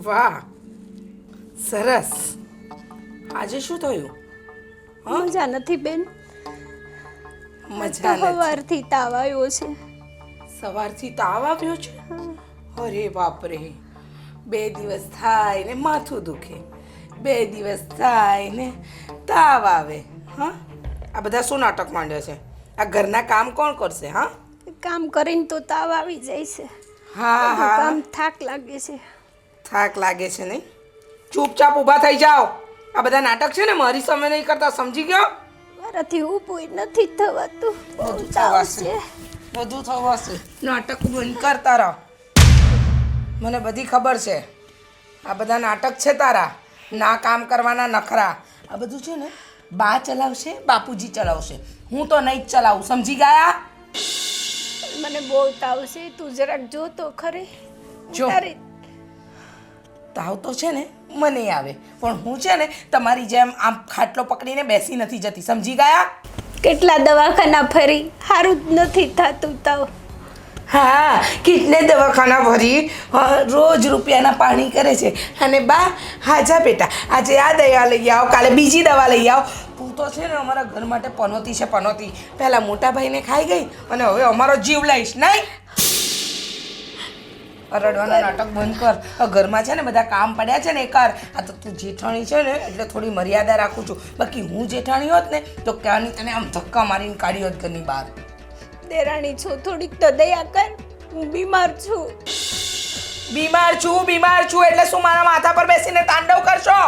વાહ, સરસ. આજે શું થયું? મજા નથી બેન. મજા નથી. સવારથી તાવ આવ્યો છે. સવારથી તાવ આવ્યો છે? અરે બાપરે, 2 દિવસ થાય ને માથું દુખે, 2 દિવસ થાય ને તાવ આવે. હા, આ બધા શું નાટક માંડ્યો છે? આ ઘરના કામ કોણ કરશે? હા, કામ કરીને તો તાવ આવી જાય છે. હા બધું હા, કામ થાક લાગે છે. થાક લાગે છે નહીં? ચૂપચાપ ઊભા થઈ જાઓ. આ બધા નાટક છે ને મારી સામે નહીં કરતા, સમજી ગયો? મારાથી ઊભું નથી થવાતું. બહુ બધું તાવ થવાશે, છે. બધું થવાશે. નાટક બંધ કર તારા. મને બધી ખબર છે. આ બધા નાટક છે તારા. ના કામ કરવાના નખરા. આ બધું છે ને બા ચલાવશે, બાપુજી ચલાવશે. હું તો નહીં જ ચલાવું, સમજી ગયા? મને બહુ તાવ છે. તું જરાક જો તો ખરી. જો. તારી તાવ તો છે ને મને આવે, પણ હું છે ને તમારી જેમ આમ ખાટલો પકડીને બેસી નથી જતી, સમજી ગયા? કેટલા દવાખાના ફરી, સારું જ નથી થતું તાવ. હા, કેટલે દવાખાના ભરી રોજ રૂપિયાના પાણી કરે છે. અને બા, હાજા બેટા, આજે આ દવા લઈ આવો, કાલે બીજી દવા લઈ આવો. તું તો છે ને અમારા ઘર માટે પનોતી છે, પનોતી. પહેલાં મોટા ભાઈને ખાઈ ગઈ અને હવે અમારો જીવ લઈશ નહીં. રડવાના નાટક બંધ કર. આ ઘરમાં છે ને બધા કામ પડ્યા છે ને એ કર. આ તો તું જેઠાણી છે ને એટલે થોડી મર્યાદા રાખું છું. બાકી હું જેઠાણી હોત ને તો ક્યાંની તને આમ ધક્કા મારીને કાઢી હોત ઘરની બહાર. દેરાણી છો, થોડીક તો દયા કર. હું બીમાર છું. બીમાર છું એટલે શું મારા માથા પર બેસીને તાંડવ કરશો?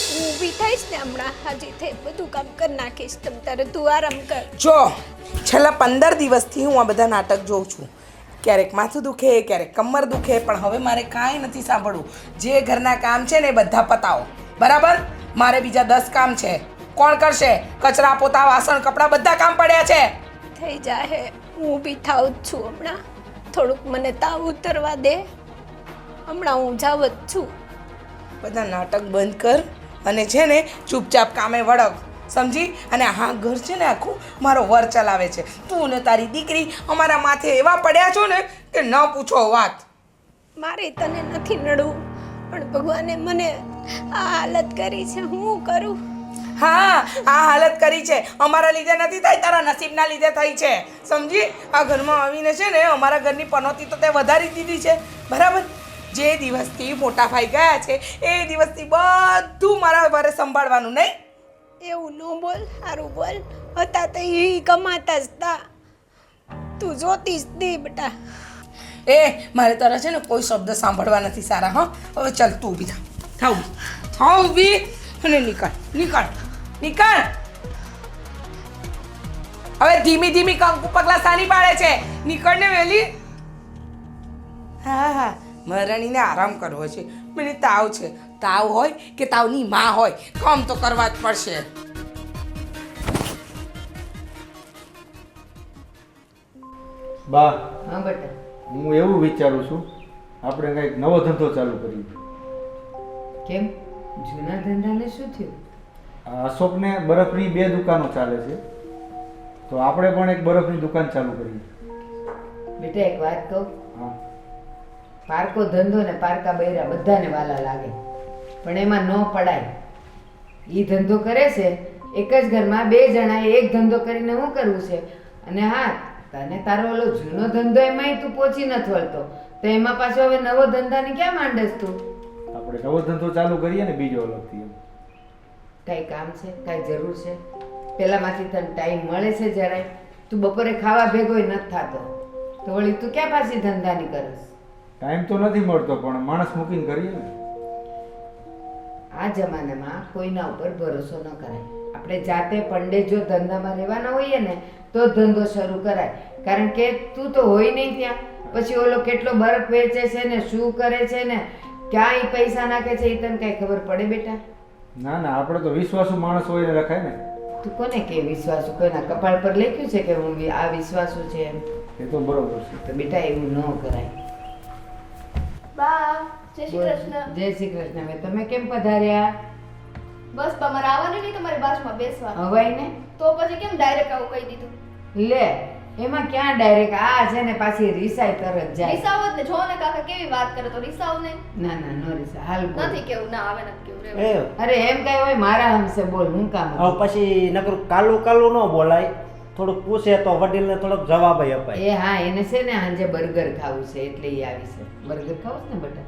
હું ઊભી થઈશ ને હમણાં હાજી થઈ બધું કામ કરી નાખીશ. તમ તારે તું આરામ કર. જો, છેલ્લા 15 દિવસથી હું આ બધા નાટક જોઉં છું. ક્યારેક માથું દુખે, ક્યારેક કમર દુખે, પણ હવે મારે કાંઈ નથી સાંભળવું. જે ઘરના કામ છે ને એ બધા પતાવો, બરાબર? મારે બીજા 10 કામ છે. કોણ કરશે? કચરા, પોતા, વાસણ, કપડાં બધા કામ પડ્યા છે. થઈ જાહે. હું ઊભી થાવ જ છું હમણાં. થોડુંક મને તાવ ઉતરવા દે. હમણાં હું જાવ જ છું. બધા નાટક બંધ કર અને છે ને ચૂપચાપ કામે વળગ, સમજી? અને હા, ઘર છે ને આખું મારો વર ચલાવે છે. તું ને તારી દીકરી અમારા માથે એવા પડ્યા છો ને કે ન પૂછો વાત. મારે તને નથી નડવું, પણ ભગવાને મને આ હાલત કરી છે. હું કરું? હા, આ હાલત કરી છે અમારા લીધે નથી થઈ, તારા નસીબના લીધે થઈ છે, સમજી? આ ઘરમાં આવીને છે ને અમારા ઘરની પનોતી તો તે વધારી દીધી છે, બરાબર? જે દિવસથી મોટા ભાઈ ગયા છે એ દિવસથી બધું મારા વારે સંભાળવાનું નહીં. એવું ન બોલ, સારું બોલ. હતા તો એ કમાતા જ તા. તું જોતી જ દે બેટા. એ મારે તારા છે ને કોઈ શબ્દ સાંભળવા નથી સારા. હા, હવે ચાલ તું ઊભી થાવ ઊભી અને નીકળ. હવે ધીમી ધીમી કંકુ પગલા સાની પાડે છે. નીકળ ને વેલી. હા, મહારાણીને આરામ કરવો છે. મને તાવ છે. તાવ હોય કે તાવની માં હોય, કામ તો કરવા જ પડશે. બા, હા બેટા. હું એવું વિચારું છું આપણે કંઈક નવો ધંધો ચાલુ કરીએ. કેમ? જૂના ધંધાને શું થયું? આ અશોકને બરફની 2 દુકાનો ચાલે છે, તો આપણે પણ એક બરફની દુકાન ચાલુ કરીએ. બેટા એક વાત કહું, હા, પારકો ધંધો ને પારકા બૈરા બધાને વાલા લાગે, પણ એમાં ન પડાય. ઈ ધંધો કરે છે એક જ ઘરમાં 2 જણાએ એક ધંધો કરીને શું કરવું છે? અને હા, તને તારો ઓલો જૂનો ધંધો એમાંય તું પહોંચી નથી વળતો, તો એમાં પાછો હવે નવો ધંધાને ક્યાં માંડેસ તું? આપણે નવો ધંધો ચાલુ કરીએ ને બીજો અલગથી. કાંઈ કામ છે? કાંઈ જરૂર છે? પેલામાંથી તને ટાઈમ મળે છે જરાય? તું બપોરે ખાવા ભેગોય નથી થતો, તો વળી તું ક્યાં પાછી ધંધાની કરસ? ટાઈમ તો નથી મળતો, પણ માણસ મૂકીને કરીએ ને. આ જમાનામાં કોઈના ઉપર ભરોસો ન કરાય. આપણે જાતે પંડે જો ધંધામાં રહેવાના હોઈએ ને તો ધંધો શરૂ કરાય, કારણ કે તું તો હોય નહીં ત્યાં. પછી ઓલો કેટલો બરફ વેચે છે ને શું કરે છે ને ક્યાં ઈ પૈસા નાખે છે એ તને કઈ ખબર પડે બેટા? ના, આપણે તો વિશ્વાસુ માણસ હોય ને રખાય ને. તું કોને કે વિશ્વાસુ? કોઈના કપાળ પર લખ્યું છે કે હું આ વિશ્વાસુ છે એમ? એ તો બરોબર છે. તો બેટા એવું ન કરાય. બા, જય શ્રી કૃષ્ણ. જય શ્રી કૃષ્ણ. હવે તમે કેમ પધાર્યા? બસ તમારે આવવાનું નહીં, તમારી બાજુમાં બેસવા. હવાય ને તો પછી કેમ ડાયરેક્ટ આવું કહી દીધું? લે, એમાં ક્યાં ડાયરેક્ટ આ છે ને પાછી રીસાય તરત જાય. રિસાવ જ ને જો ને કાકા કેવી વાત કરે તો રિસાવ ને ના ના નો રીસા હાલ બોલ. નથી કેવું ના આવે નથી કેવું એ રેવું. અરે એમ કઈ હોય મારા હમસે બોલ હું કામ હતું? હવે પછી નકર કાલું કાલું ન બોલાય, થોડુંક પૂછે તો વડીલને થોડોક જવાબ અપાય. એ હા એને છે ને સાંજે બર્ગર ખાવું છે એટલે ઈ આવી છે. બર્ગર ખાવું છે ને બેટા?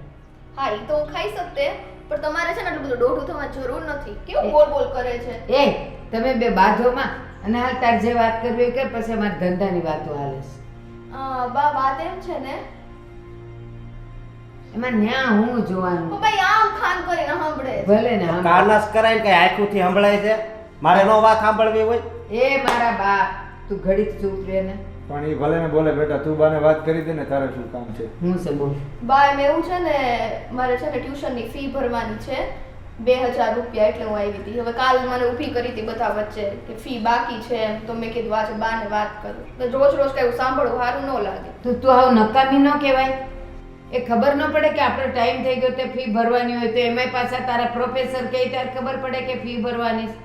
હા એ તો હું ખાઈ શકતે પણ તમારે છે ને આટલું બધું દોઢું થવાની જરૂર નથી. કેવું બોલ બોલ કરે છે. એ તમે બે બાજોમાં અને હાલ તાર જે વાત કરવી એ કર, પછી અમારી ધંધાની વાતો હાલે છે. બા વાત એમ છે ને એમાં ન્યા હું જોવાનું? તો ભાઈ આમ ખાન કરીને સાંભળે છે. ભલે ને આમ. કાનસ કરાય કે આંખોથી સંભળાય છે, મારે નો વાત સાંભળવી હોય. એ મારા બાપ તું ઘડીક ચૂપ રહે ને. પણ એ ભલે ને બોલે બેટા, તું બાને વાત કરી હતી ને, તારે શું કામ છે? હું છે બોલ. બા એમ એવું છે ને મારે છે ને ટ્યુશનની ફી ભરવાની છે 2000 રૂપિયા એટલે હું આવી હતી. હવે કાલ મને ઊભી કરી હતી બધા વચ્ચે કે ફી બાકી છે એમ, તો મેં કીધું આજે બાને વાત કરું. તો રોજ રોજ કઈ સાંભળવું સારું ન લાગે. તો તું આવ નકામી ન કહેવાય. એ ખબર ન પડે કે આપણો ટાઈમ થઈ ગયો તે ફી ભરવાની હોય તો એમાંય પાછા તારા પ્રોફેસર કહે ત્યારે ખબર પડે કે ફી ભરવાની છે.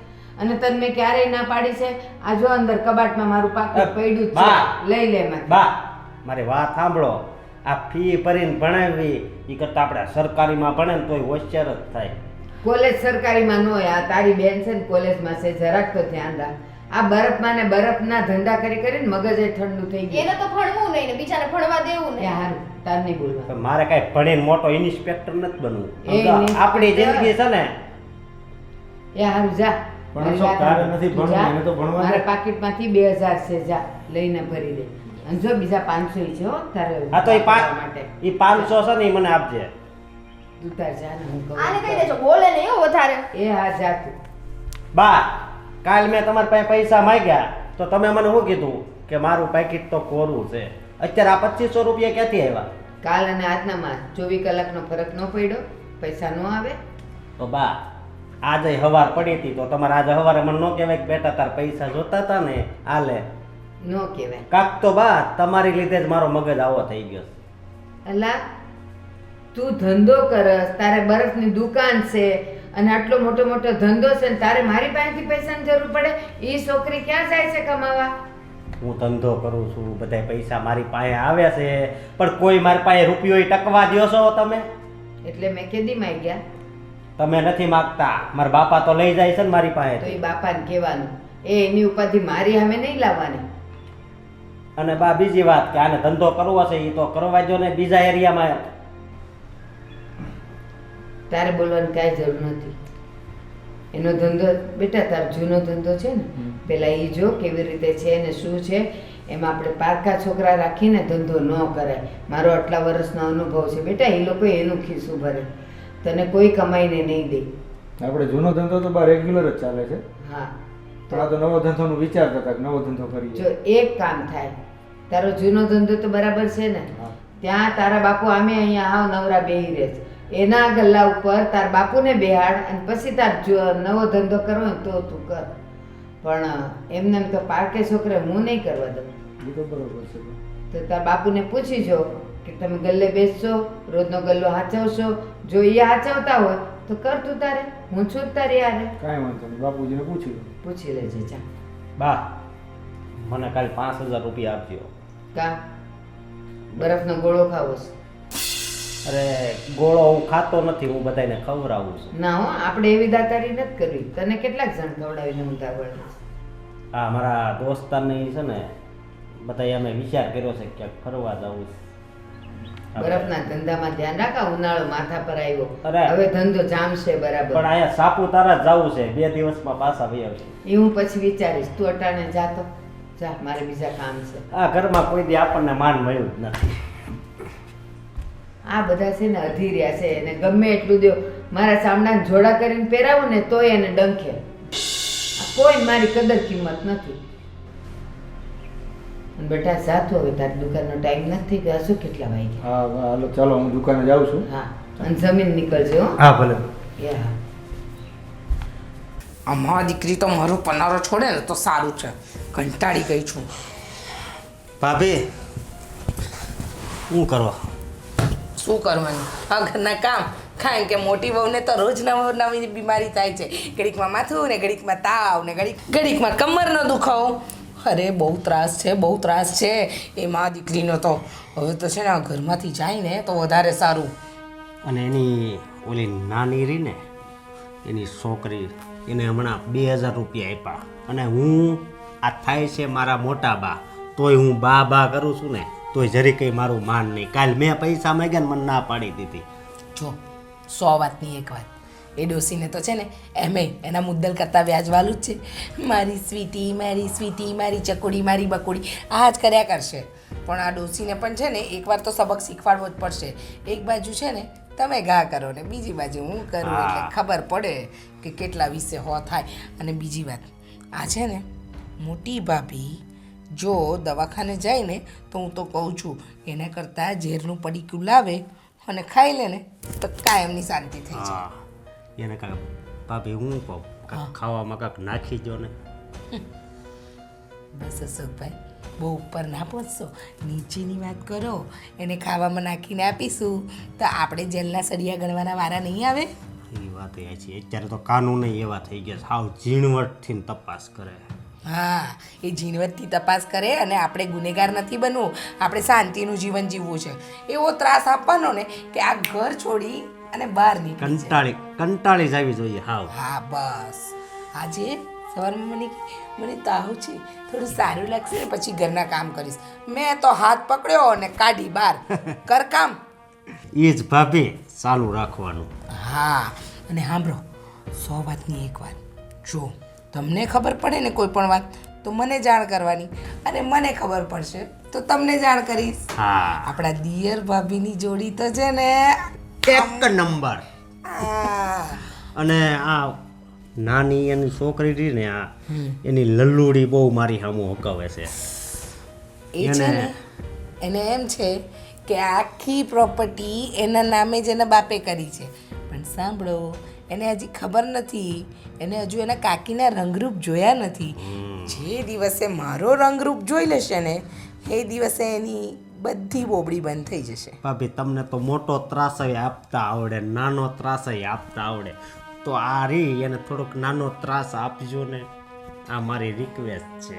અને તને મેં ક્યારેય ના પાડી છે? આ જો અંદર કબાટમાં મારું પાકીટ પડ્યું જ બા. છે, લઈ લે એમાંથી. બા મારી વાત સાંભળો, આ ફી ભરીને ભણાવી એ કરતા આપણે સરકારીમાં ભણે ને તોય હોશિયાર જ થાય. કોલેજ સરકારીમાં ન હોય. આ તારી બેન છે ને કોલેજમાં છે, જરાક તો ધ્યાન રાખ. આ બરફમાં ને બરફના ધંધા કરી કરીને મગજ એ ઠંડુ થઈ ગયું. એને તો ભણવું નહીં ને બીજાને ભણવા દેવું એ નહીં. હારું તાર નહીં બોલવા. પણ મારે કાંઈ ભણીને મોટો ઇન્સ્પેક્ટર નથી બનવું. એ ઇન્સ્પેક્ટર. આપણી જિંદગી છે ને, એ હારું જા. પણ મારી અશોક, વાત તારે સાંભળ. નથી તું ભણવું, જા. એને તો ભણવા દે. મારા પાકીટમાંથી 2000 છે, જા લઈને ભરી દે. અને જો બીજા 500 ઈ છે હો તારે આ તો એ વાપરવા માટે. 500 છે ને એ મને આપજે. તું તાર જા ને હું કહું. આને કહી દેજો બોલે નહીં હો વધારે. એ હા જા તું. બા કાલ મેં તમારી પાસે પૈસા માંગ્યા તો તમે મને શું કીધું કે મારું પેકેટ તો કોરું છે. અત્યારે આ 2500 રૂપિયા ક્યાંથી આવ્યા? કાલ અને આજનામાં 24 કલાકનો ફરક ન પડ્યો? પૈસા ન આવે? તો બા આજે હવાર પડી હતી તો તમારે આજે હવારે મને ન કહેવાય કે બેટા તાર પૈસા જોતા હતા ને આલે ન કહેવાય. કાક તો બા તમારી લીધે જ મારો મગજ આવો થઈ ગયો છે. અલા તું ધંધો કરસ, તારે બરફની દુકાન છે અને આટલો મોટો મોટો ધંધો છે ને તારે મારી પાસેથી પૈસાની જરૂર પડે? ઈ છોકરી ક્યાં જાય છે કમાવા? હું ધંધો કરું છું, બધા પૈસા મારી પાસે આવે છે, પણ કોઈ મારી પાસે રૂપિયો ટકવા દ્યો છો તમે? એટલે મેં કેદી માં ગયા? તમે નથી માગતા. મારા બાપા તો લઈ જાય છે ને મારી તો પાસે. એ બાપાને કહેવાનું, એ એની ઉપાધિ મારી સામે નહીં લાવવાની. અને બા બીજી વાત કે આને ધંધો કરવો છે એ તો કરવા દો ને બીજા એરિયામાં. તારે બોલવાની કાંઈ જરૂર નથી. એનો ધંધો બેટા તાર જૂનો ધંધો છે ને, પેલા એ જો કેવી રીતે છે ને શું છે. એમાં આપણે પારકા છોકરા રાખીને ધંધો ન કરાય. મારો આટલા વર્ષનો અનુભવ છે બેટા. એ લોકો એનું ખિસ્સું ભરે, તને કોઈ કમાઈને નહીં દે. આપણે જૂનો ધંધો તો બા રેગ્યુલર જ ચાલે છે. હા તો આ તો નવો ધંધોનું વિચારતા હતા કે નવો ધંધો કરીએ. જો એક કામ થાય, તારો જૂનો ધંધો તો બરાબર છે ને, હા. ત્યાં તારા બાપુ આમે અહીંયા હાવ નવરા બેહી રહે છે. એના ગલ્લા ઉપર તાર બાપુને બેહાડ અને પછી તાર નવો ધંધો કરવો ને તો તું કર. પણ એમને એમ તો પારકે છોકરે હું નહીં કરવા દઉં. એ તો બરોબર છે. તો તાર બાપુને પૂછી જો કે તમે ગલ્લે બેસશો, રોજનો ગલ્લો હાચવશો. જો એ હાચવતા હોય તો કર તું તારે. હું છું જ તારી યારે. કાંઈ વાંધો નહીં, બાપુજીને પૂછી લો. પૂછી લેજે જા. બા મને કાલે 5000 રૂપિયા આપજો. કા બરફનો ગોળો ખાવો છે? અરે ગોળો હું ખાતો નથી, હું બધાને ખવડાવું છું. ના હો, આપણે એવી દાતારી નથી કરવી. તને કેટલાક જણ ખવડાવીને ઊંધા વળે છે? હા મારા દોસ્તારને છે ને બધા અમે વિચાર કર્યો છે કે ફરવા જવું છે. બરફના ધંધામાં ધ્યાન રાખા. ઉનાળો માથા પર આવ્યો, અરે. હવે ધંધો જામશે બરાબર. પણ અહીંયા સાપુતારા જવું છે, 2 દિવસમાં પાછા વહી આવશે. એ હું પછી વિચારીશ. તું અટાણે જાતો જા, મારે બીજા કામ છે. આ ઘરમાં કોઈ દી આપણને માન મળ્યું જ નથી. આ બધા છે ને અધી રહ્યા છે, એને ગમે એટલું દો. મારા ચામડાને જોડા કરીને પહેરાવું ને તોય એને ડંખે. આ કોઈ મારી કદર કિંમત નથી. અને બેટા જાતો હવે, તારી દુકાનનો ટાઈમ નથી ગયો. શું કેટલા વાગ્યા? હા હાલો ચાલો, હું દુકાને જાઉં છું. હા અને જમીન નીકળજો હો. હા ભલે. એ હા. અમારા દીકરી તો મારો પનારો છોડે ને તો સારું છે. કંટાળી ગઈ છું. ભાભી શું કરો? શું કરવાનું? આ ઘરના કામ. કારણ કે મોટી વહુને તો રોજ નવી બીમારી થાય છે. ઘડીકમાં માથું ને ઘડીકમાં તાવ ને ઘડીકમાં કમરનો દુખાવો. અરે બહુ ત્રાસ છે એ મા દીકરીનો તો હવે તો છે ને આ ઘરમાંથી જાય ને તો વધારે સારું. અને એની ઓલી નાની રહી ને એની છોકરી એને હમણાં 2000 રૂપિયા આપ્યા અને હું આ થાય છે મારા મોટા બા તોય હું બા કરું છું ને તોય જરી કંઈ મારું માન નહીં. કાલ મેં પૈસા માંગ્યા ને મને ના પાડી દીધી. જો 100 વાતની એક વાત, એ ડોસીને તો છે ને એમે એના મુદ્દલ કરતાં વ્યાજવાળું જ છે. મારી સ્વીટી મારી ચકોડી મારી બકોડી આ જ કર્યા કરશે. પણ આ ડોસીને પણ છે ને એકવાર તો સબક શીખવાડવો જ પડશે. એક બાજુ છે ને તમે ઘા કરો ને બીજી બાજુ હું કરું એટલે ખબર પડે કે કેટલા વિશે હો થાય. અને બીજી વાત, આ છે ને મોટી ભાભી જો દવાખાને જાય ને તો હું તો કહું છું એના કરતાં ઝેરનું પડીકું લાવે અને ખાઈ લે ને તો કાયમની શાંતિ થઈ જાય. હા એને કાંઈક ભાભી હું કહું કાંઈક ખાવામાં કાંઈક નાખી દો ને. બસ અશોકભાઈ બહુ ઉપર ના પહોંચશો, નીચેની વાત કરો. એને ખાવામાં નાખીને આપીશું તો આપણે જેલના સળિયા ગણવાના વારા નહીં આવે. એ વાત એ છે અત્યારે તો કાનૂન એવા થઈ ગયા સાવ ઝીણવટથી તપાસ કરે. હા, એ ઝીણવટથી તપાસ કરે અને આપણે ગુનેગાર નથી બનવું, આપણે શાંતિનું જીવન જીવવું છે. એવો ત્રાસ આપવાનો ને કે આ ઘર છોડી અને બહાર નીકળી જાય. કંટાળી જવી જોઈએ હાવ. હા બસ. આજે સવારમાં મને તાવ છે, થોડું સારું લાગશે ને પછી ઘરના કામ કરીશ. મેં તો હાથ પકડ્યો અને કાઢી બહાર કર કામ. એ જ ભાભી ચાલુ રાખવાનું. હા, અને સાંભળો 100 વાતની એક વાત, જો તમને ખબર પડે ને કોઈ પણ વાત તો મને જાણ કરવાની અને મને ખબર પડશે તો તમને જાણ કરીશ. હા આપણા દિયર ભાભીની જોડી તો છે ને એક નંબર. અને આ નાની એની છોકરી રહી ને આ એની લલ્લુડી બહુ મારી સામું હકાવે છે. એ છે ને એને એમ છે કે આખી પ્રોપર્ટી એના નામે જ એના બાપે કરી છે. પણ સાંભળો, એને હજી ખબર નથી, એને હજુ એના કાકીના રંગરૂપ જોયા નથી. જે દિવસે મારો રંગરૂપ જોઈ લેશે ને એ દિવસે એની બધી બોબડી બંધ થઈ જશે. ભાભી તમને તો મોટો ત્રાસય આપતા આવડે, નાનો ત્રાસય આપતા આવડે, તો આ રી એને થોડોક નાનો ત્રાસ આપજો ને. આ મારી રિક્વેસ્ટ છે.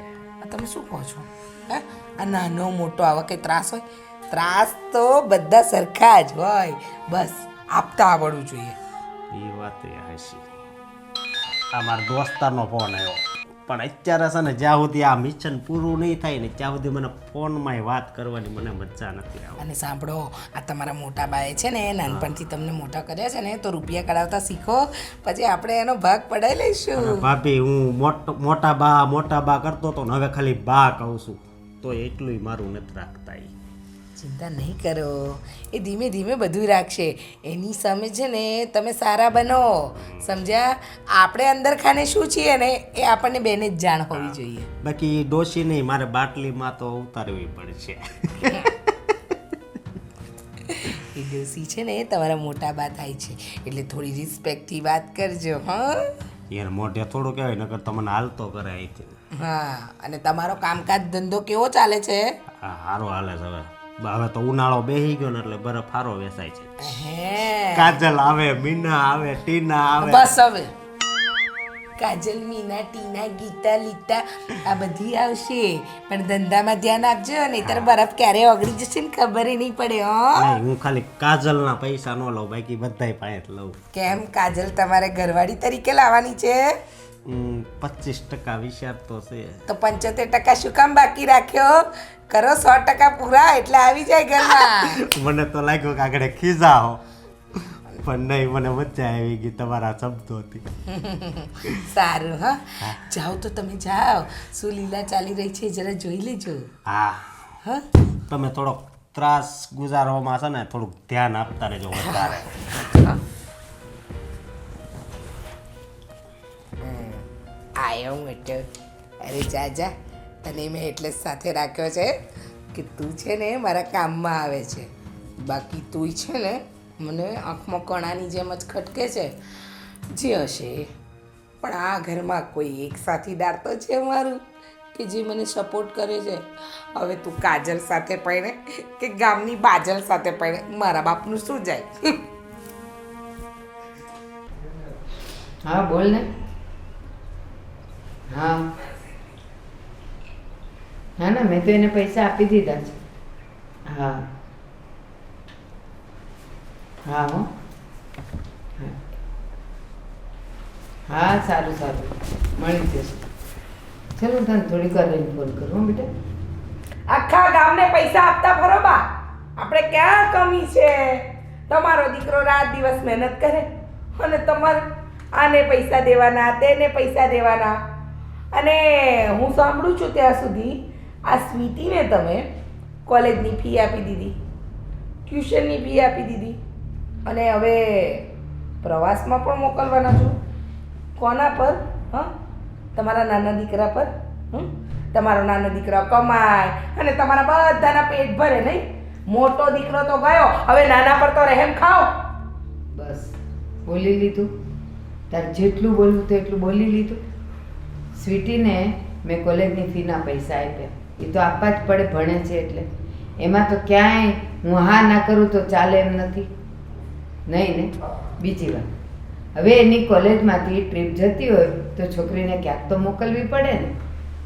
તમે શું કહો છો? હા, આ નાનો મોટો આવા કંઈ ત્રાસ હોય? ત્રાસ તો બધા સરખા જ હોય, બસ આપતા આવડવું જોઈએ. એ વાત એ હશે. આ મારા દોસ્તારનો ફોન આવ્યો પણ અત્યારે છે ને જ્યાં સુધી આ મિશન પૂરું નહીં થાય ને ત્યાં સુધી મને ફોનમાં વાત કરવાની મને મજા નથી આવતી. અને સાંભળો, આ તમારા મોટા બાએ છે ને નાનપણથી તમને મોટા કર્યા છે ને તો રૂપિયા કઢાવતા શીખો, પછી આપણે એનો ભાગ પડાવી લઈશું. ભાભી હું મોટા બા કરતો હતો ને હવે ખાલી બા કહું છું તો એટલું મારું નથી રાખતા. ચિંતા નહીં કરો, એ ધીમે ધીમે બધું રાખશે. એની સામે છે ને તમે સારા બનો, સમજ્યા? આપણે અંદર ખાને શું છીએ ને એ આપણને બેને જ જાણ હોવી જોઈએ. બાકી ડોશી નહીં, મારે બાટલીમાં તો ઉતારવી પડશે. એ ડોસી છે ને તમારા મોટા બા થાય છે એટલે થોડી રિસ્પેક્ટથી વાત કરજો. હા યાર મોઢે થોડું કહેવાય નકર તમને હાલતો કરે અહીંથી. હા, અને તમારો કામકાજ ધંધો કેવો ચાલે છે? હા સારો હાલે છે. હવે તો ઉનાળો બેસી ગયો ને એટલે બરફ સારો વેચાય છે. હે, કાજલ આવે, મીના આવે, ટીના આવે. બસ હવે કાજલ, મીના, ટીના, ગીતા, લીતા આ બધી આવશે, પણ ધંધામાં ધ્યાન આપજો, નહીંતર બરફ ક્યારે ઓગળી જશે ને ખબર નહીં પડે. હો, નહીં, હું ખાલી કાજલના પૈસા ન લઉં, બાકી બધાય પાસે લઉં. કેમ કાજલ તમારે ઘરવાળી તરીકે લાવવાની છે? 25% વિચાર તો છે. તો 75% શું કામ બાકી રાખ્યો? કરો 100% પૂરા એટલે આવી જાય ઘરમાં. મને તો લાગ્યું કે આગળ ખીજાઓ, પણ નહીં, મને મજા આવી ગઈ તમારા શબ્દોથી. સારું. હા, જાઓ તો તમે જાઓ, શું લીલા ચાલી રહી છે જરા જોઈ લેજો. હા હા, તમે થોડોક ત્રાસ ગુજારવામાં છે ને થોડુંક ધ્યાન આપતા રહેજો વધારે. આયો હું એટલે અરે જા તને મેં એટલે જ સાથે રાખ્યો છે કે તું છે ને મારા કામમાં આવે છે. બાકી તું છે ને મને આંખમાં કણાની જેમ જ ખટકે છે. જે હશે પણ આ ઘરમાં કોઈ એક સાથીદાર તો છે મારું કે જે મને સપોર્ટ કરે છે. હવે તું કાજલ સાથે પરણે કે ગામની બાજલ સાથે પરણે, મારા બાપનું શું જાય? હા બોલ ને. હા હા ના, મેં તો એને પૈસા આપી દીધા છે. હા હા હો હા. હા સારું સારું, મળી જશે. ચલો હું તને થોડીક વાર રહીને ફોન કરું હો બેટા. આખા ગામને પૈસા આપતા ફરો બા. આપણે ક્યાં કમી છે? તમારો દીકરો રાત દિવસ મહેનત કરે અને તમારે આને પૈસા દેવાના, તેને પૈસા દેવાના. અને હું સાંભળું છું ત્યાં સુધી આ સ્વીટીને તમે કોલેજની ફી આપી દીધી, ટ્યુશનની ફી આપી દીધી અને હવે પ્રવાસમાં પણ મોકલવાના છો. કોના પર? હા, તમારા નાના દીકરા પર. તમારો નાનો દીકરો કમાય અને તમારા બધાના પેટ ભરે નહીં? મોટો દીકરો તો ગયો, હવે નાના પર તો રહેમ ખાઓ. બસ બોલી લીધું. તારે જેટલું બોલવું તો એટલું બોલી લીધું. સ્વીટીને મેં કોલેજની ફીના પૈસા આપ્યા, એ તો આપવા જ પડે, ભણે છે એટલે. એમાં તો ક્યાંય હું હા ના કરું તો ચાલે એમ નથી. નહીં ને? બીજી વાત, હવે એની કોલેજમાંથી ટ્રીપ જતી હોય તો છોકરીને ક્યાંક તો મોકલવી પડે ને.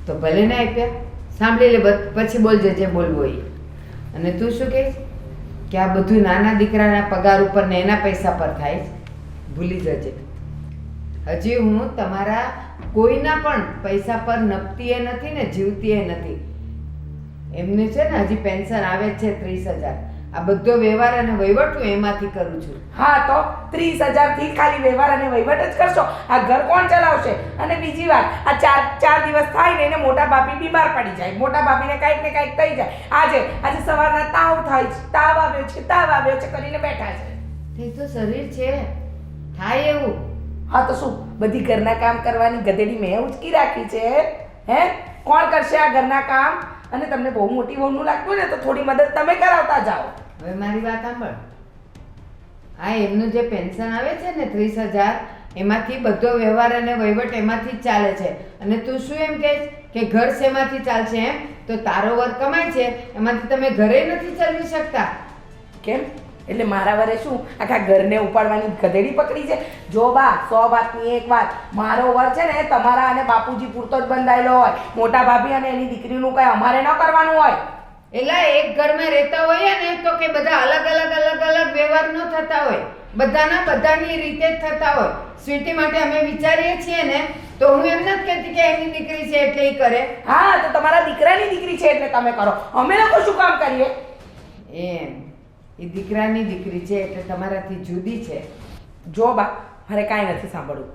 તો ભલે ને આપ્યા, સાંભળી લે, પછી બોલજે જે બોલવું હોય. અને તું શું કહીશ કે આ બધું નાના દીકરાના પગાર ઉપર ને એના પૈસા પર થાય છે? ભૂલી જજે. હજી હું તમારા કોઈના પણ પૈસા પર નપતીએ નથી ને જીવતીએ નથી. એમને છે ને હજી પેન્શન આવે જ છે 30,000. આ બધો વ્યવહાર અને વહીવટ હું એમાંથી કરું છું. હા તો 30,000 ખાલી વ્યવહાર અને વહીવટ જ કરશો? આ ઘર કોણ ચલાવશે? અને બીજી વાત, આ ચાર દિવસ થાય ને એને મોટા ભાભી બીમાર પડી જાય, મોટા ભાભીને કાંઈક ને કાંઈક થઈ જાય. આજે સવારના તાવ થાય છે, તાવ આવ્યો છે કરીને બેઠા છે. તે તો શરીર છે, થાય એવું. હા તો શું બધી ઘરના કામ કરવાની ગધેડી મેં ઉચકી રાખી છે? હે, કોણ કરશે આ ઘરના કામ? અને તમને બહુ મોટી વહુનું લાગતું ને તો થોડી મદદ તમે કરાવતા જાઓ. હવે મારી વાત સાંભળ. હા, એમનું જે પેન્શન આવે છે ને 30,000, એમાંથી બધો વ્યવહાર અને વહીવટ એમાંથી જ ચાલે છે. અને તું શું એમ કહેશ કે ઘર શેમાંથી ચાલશે એમ? તો તારો વર કમાય છે એમાંથી તમે ઘરે નથી ચલાવી શકતા? કેમ? એટલે મારા વરે શું આખા ઘરને ઉપાડવાની ગધેડી પકડી છે? જો બા, 100 વાતની એક વાત, મારો વર છે ને તમારા અને બાપુજી પૂરતો જ બંધાયેલો હોય. મોટા ભાભી અને એની દીકરીનું કંઈ અમારે ન કરવાનું હોય. એટલે એક ઘરમાં રહેતા હોઈએ ને તો કે બધા અલગ અલગ વ્યવહાર ન થતા હોય, બધાના બધાની રીતે જ થતા હોય. સ્વીટી માટે અમે વિચારીએ છીએ ને તો હું એમ નથી કહેતી કે એની દીકરી છે એટલે એ કરે. હા તો તમારા દીકરાની દીકરી છે એટલે તમે કરો, અમે લોકો શું કામ કરીએ? એમ એ દીકરાની દીકરી છે એટલે તમારાથી જુદી છે. જો બા, મારે કાંઈ નથી સાંભળવું.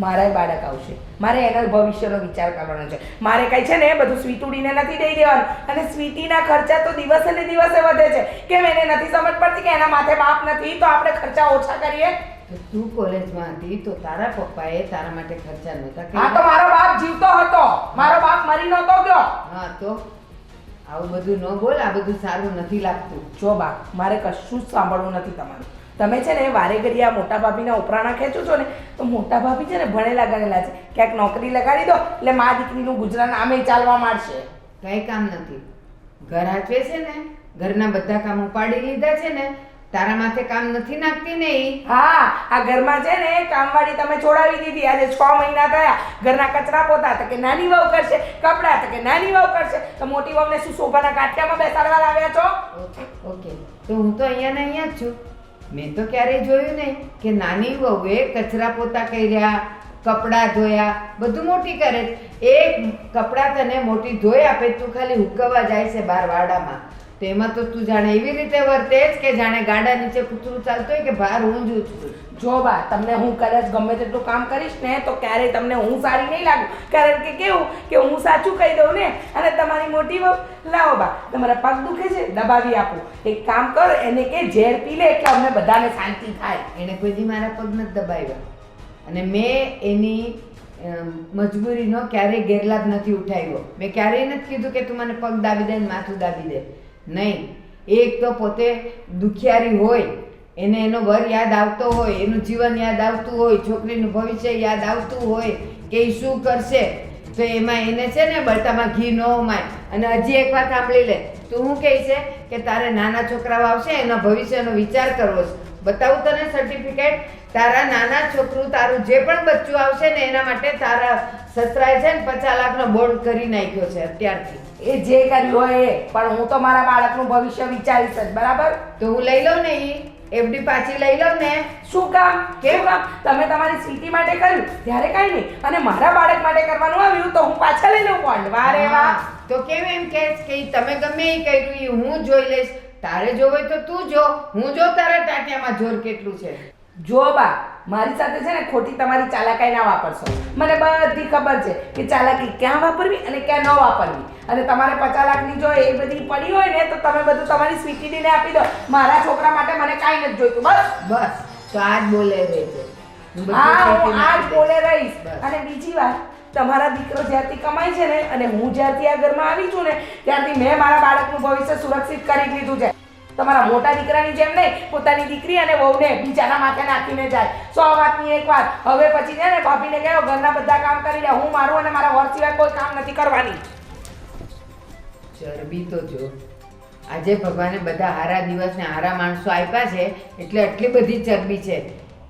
મારાય બાળક આવશે, મારે એના ભવિષ્યનો વિચાર કરવાનો છે. મારે કાંઈ છે ને બધું સ્વીટુડીને નથી દઈ દેવાનું. અને સ્વીટીના ખર્ચા તો દિવસે ને દિવસે વધે છે. કેમ એને નથી સમજ પડતી કે એના માથે બાપ નથી તો આપણે ખર્ચા ઓછા કરીએ? તો તું કોલેજમાં હતી તો તારા પપ્પાએ તારા માટે ખર્ચા નહોતા હા તો મારો બાપ જીવતો હતો, મારો બાપ મરી નહોતો ગયો. હા તો આવું બધું ન બોલ, આ બધું સારું નથી લાગતું. જો બા, મારે કશું જ સાંભળવું નથી તમારું. તમે છે ને વારે ઘડી આ મોટા ભાભીના ઉપરાણા ખેંચો છો ને તો મોટા ભાભી છે ને ભણેલા ગણેલા છે, ક્યાંક નોકરી લગાડી દો એટલે મા દીકરીનું ગુજરાન આમે ચાલવા માંડશે. કંઈ કામ નથી. ઘર હાચવે છે ને, ઘરના બધા કામ ઉપાડી લીધા છે ને, તારા માથે કામ નથી નાખતી ને ઈ. હા, આ ઘરમાં છે ને કામવાળી તમે છોડાવી દીધી. આજે 6 મહિના થયા. ઘરના કચરા પોતા તો કે નાની વહુ કરશે, કપડાં તો કે નાની વહુ કરશે. તો મોટી વહુને શું સોફાના કાંઠિયામાં બેસાડવા લાવ્યા છો? ઓકે, તો હું તો અહીંયા ને અહીંયા જ છું. મેં તો ક્યારેય જોયું નહીં કે નાની વહુએ કચરા પોતા કર્યા, કપડાં ધોયા, બધું મોટી કરે છે. એક કપડાં તને મોટી ધોઈ આપે, તું ખાલી હુકવવા જાય છે બહાર વાડામાં, તો એમાં તો તું જાણે એવી રીતે વર્તે જ કે જાણે ગાડા નીચે કૂતરું ચાલતું હોય કે બહાર ઊંઘ છું. જો બા, તમને હું કદાચ ગમે તેટલું કામ કરીશ ને તો ક્યારેય તમને હું સારી નહીં લાગુ. કારણ કે કેવું કે હું સાચું કહી દઉં ને. અને તમારી મોટી વહુ, લાવો બા, તમારા પગ દુખે છે, દબાવી આપું. એક કામ કર, એને કે ઝેર પી લે એટલે અમને બધાને શાંતિ થાય. એણે કોઈ દી મારા પગ નથી દબાવ્યા અને મેં એની મજબૂરીનો ક્યારેય ગેરલાભ નથી ઉઠાવ્યો. મેં ક્યારેય નથી કીધું કે તું મને પગ દાબી દે ને માથું દાબી દે. નહીં, એક તો પોતે દુખિયારી હોય, એને એનો વર યાદ આવતો હોય, એનું જીવન યાદ આવતું હોય, છોકરીનું ભવિષ્ય યાદ આવતું હોય કે એ શું કરશે, તો એમાં એને છે ને બળતામાં ઘી ન ઉમાય. અને હજી એક વાત સાંભળી લે, તું શું કહે છે કે તારે નાના છોકરાઓ આવશે એના ભવિષ્યનો વિચાર કરવો છે. બતાવું તને સર્ટિફિકેટ. તારા નાના છોકરું તારું જે પણ બચ્ચું આવશે ને એના માટે તારા સસરાએ છે ને 50 લાખનો બોન્ડ કરી નાખ્યો છે અત્યારથી. એ જે કર્યું હોય એ, પણ હું તો મારા બાળકનું ભવિષ્ય વિચારીશ જ, બરાબર? તો હું લઈ લઉં ને ઈ FD પાછી લઈ લઉં ને. શું કામ? કેમ કામ? તમે તમારી સ્વીટી માટે કર્યું ત્યારે કાંઈ નહીં, અને મારા બાળક માટે કરવાનું આવ્યું તો હું પાછા લઈ લઉં બોન્ડ. વારે વાહ! તો કેમ એમ કહેશ કે ઈ તમે ગમે એ કર્યું ઈ હું જોઈ લઈશ. તારે જોવે તો તું જો, હું જો તારા ટાટિયામાં જોર કેટલું છે. જો બા, મારી સાથે છે ને ખોટી તમારી ચાલાકાઈ ના વાપરશો. મને બધી ખબર છે કે ચાલાકી ક્યાં વાપરવી અને ક્યાં ન વાપરવી. અને તમારે 50 લાખની જો એ બધી પડી હોય ને તો તમે બધું તમારી સ્વીટીને આપી દો. મારા છોકરા માટે મને કાંઈ નથી જોઈતું. બસ તો આજ બોલે રહેજે. હા, હું આજ બોલે રહીશ. અને બીજી વાત, તમારા દીકરો જ્યારથી કમાય છે ને અને હું જ્યારથી આ ઘરમાં આવી છું ને ત્યારથી મેં મારા બાળકનું ભવિષ્ય સુરક્ષિત કરી લીધું છે. તમારા મોટા દીકરાની જેમ નહીં, પોતાની દીકરી અને વહુને બીજાના માથે નાખીને જાય. 100 વાતની એક વાત. હવે પછી છે ને ભાભીને કહો ઘરના બધા કામ કરી લે, હું મારું અને મારા વર સિવાય કોઈ કામ નથી કરવાની. ચરબી તો જો, આજે ભગવાને બધા હારા દિવસ ને હારા માણસો આપ્યા છે એટલે આટલી બધી ચરબી છે.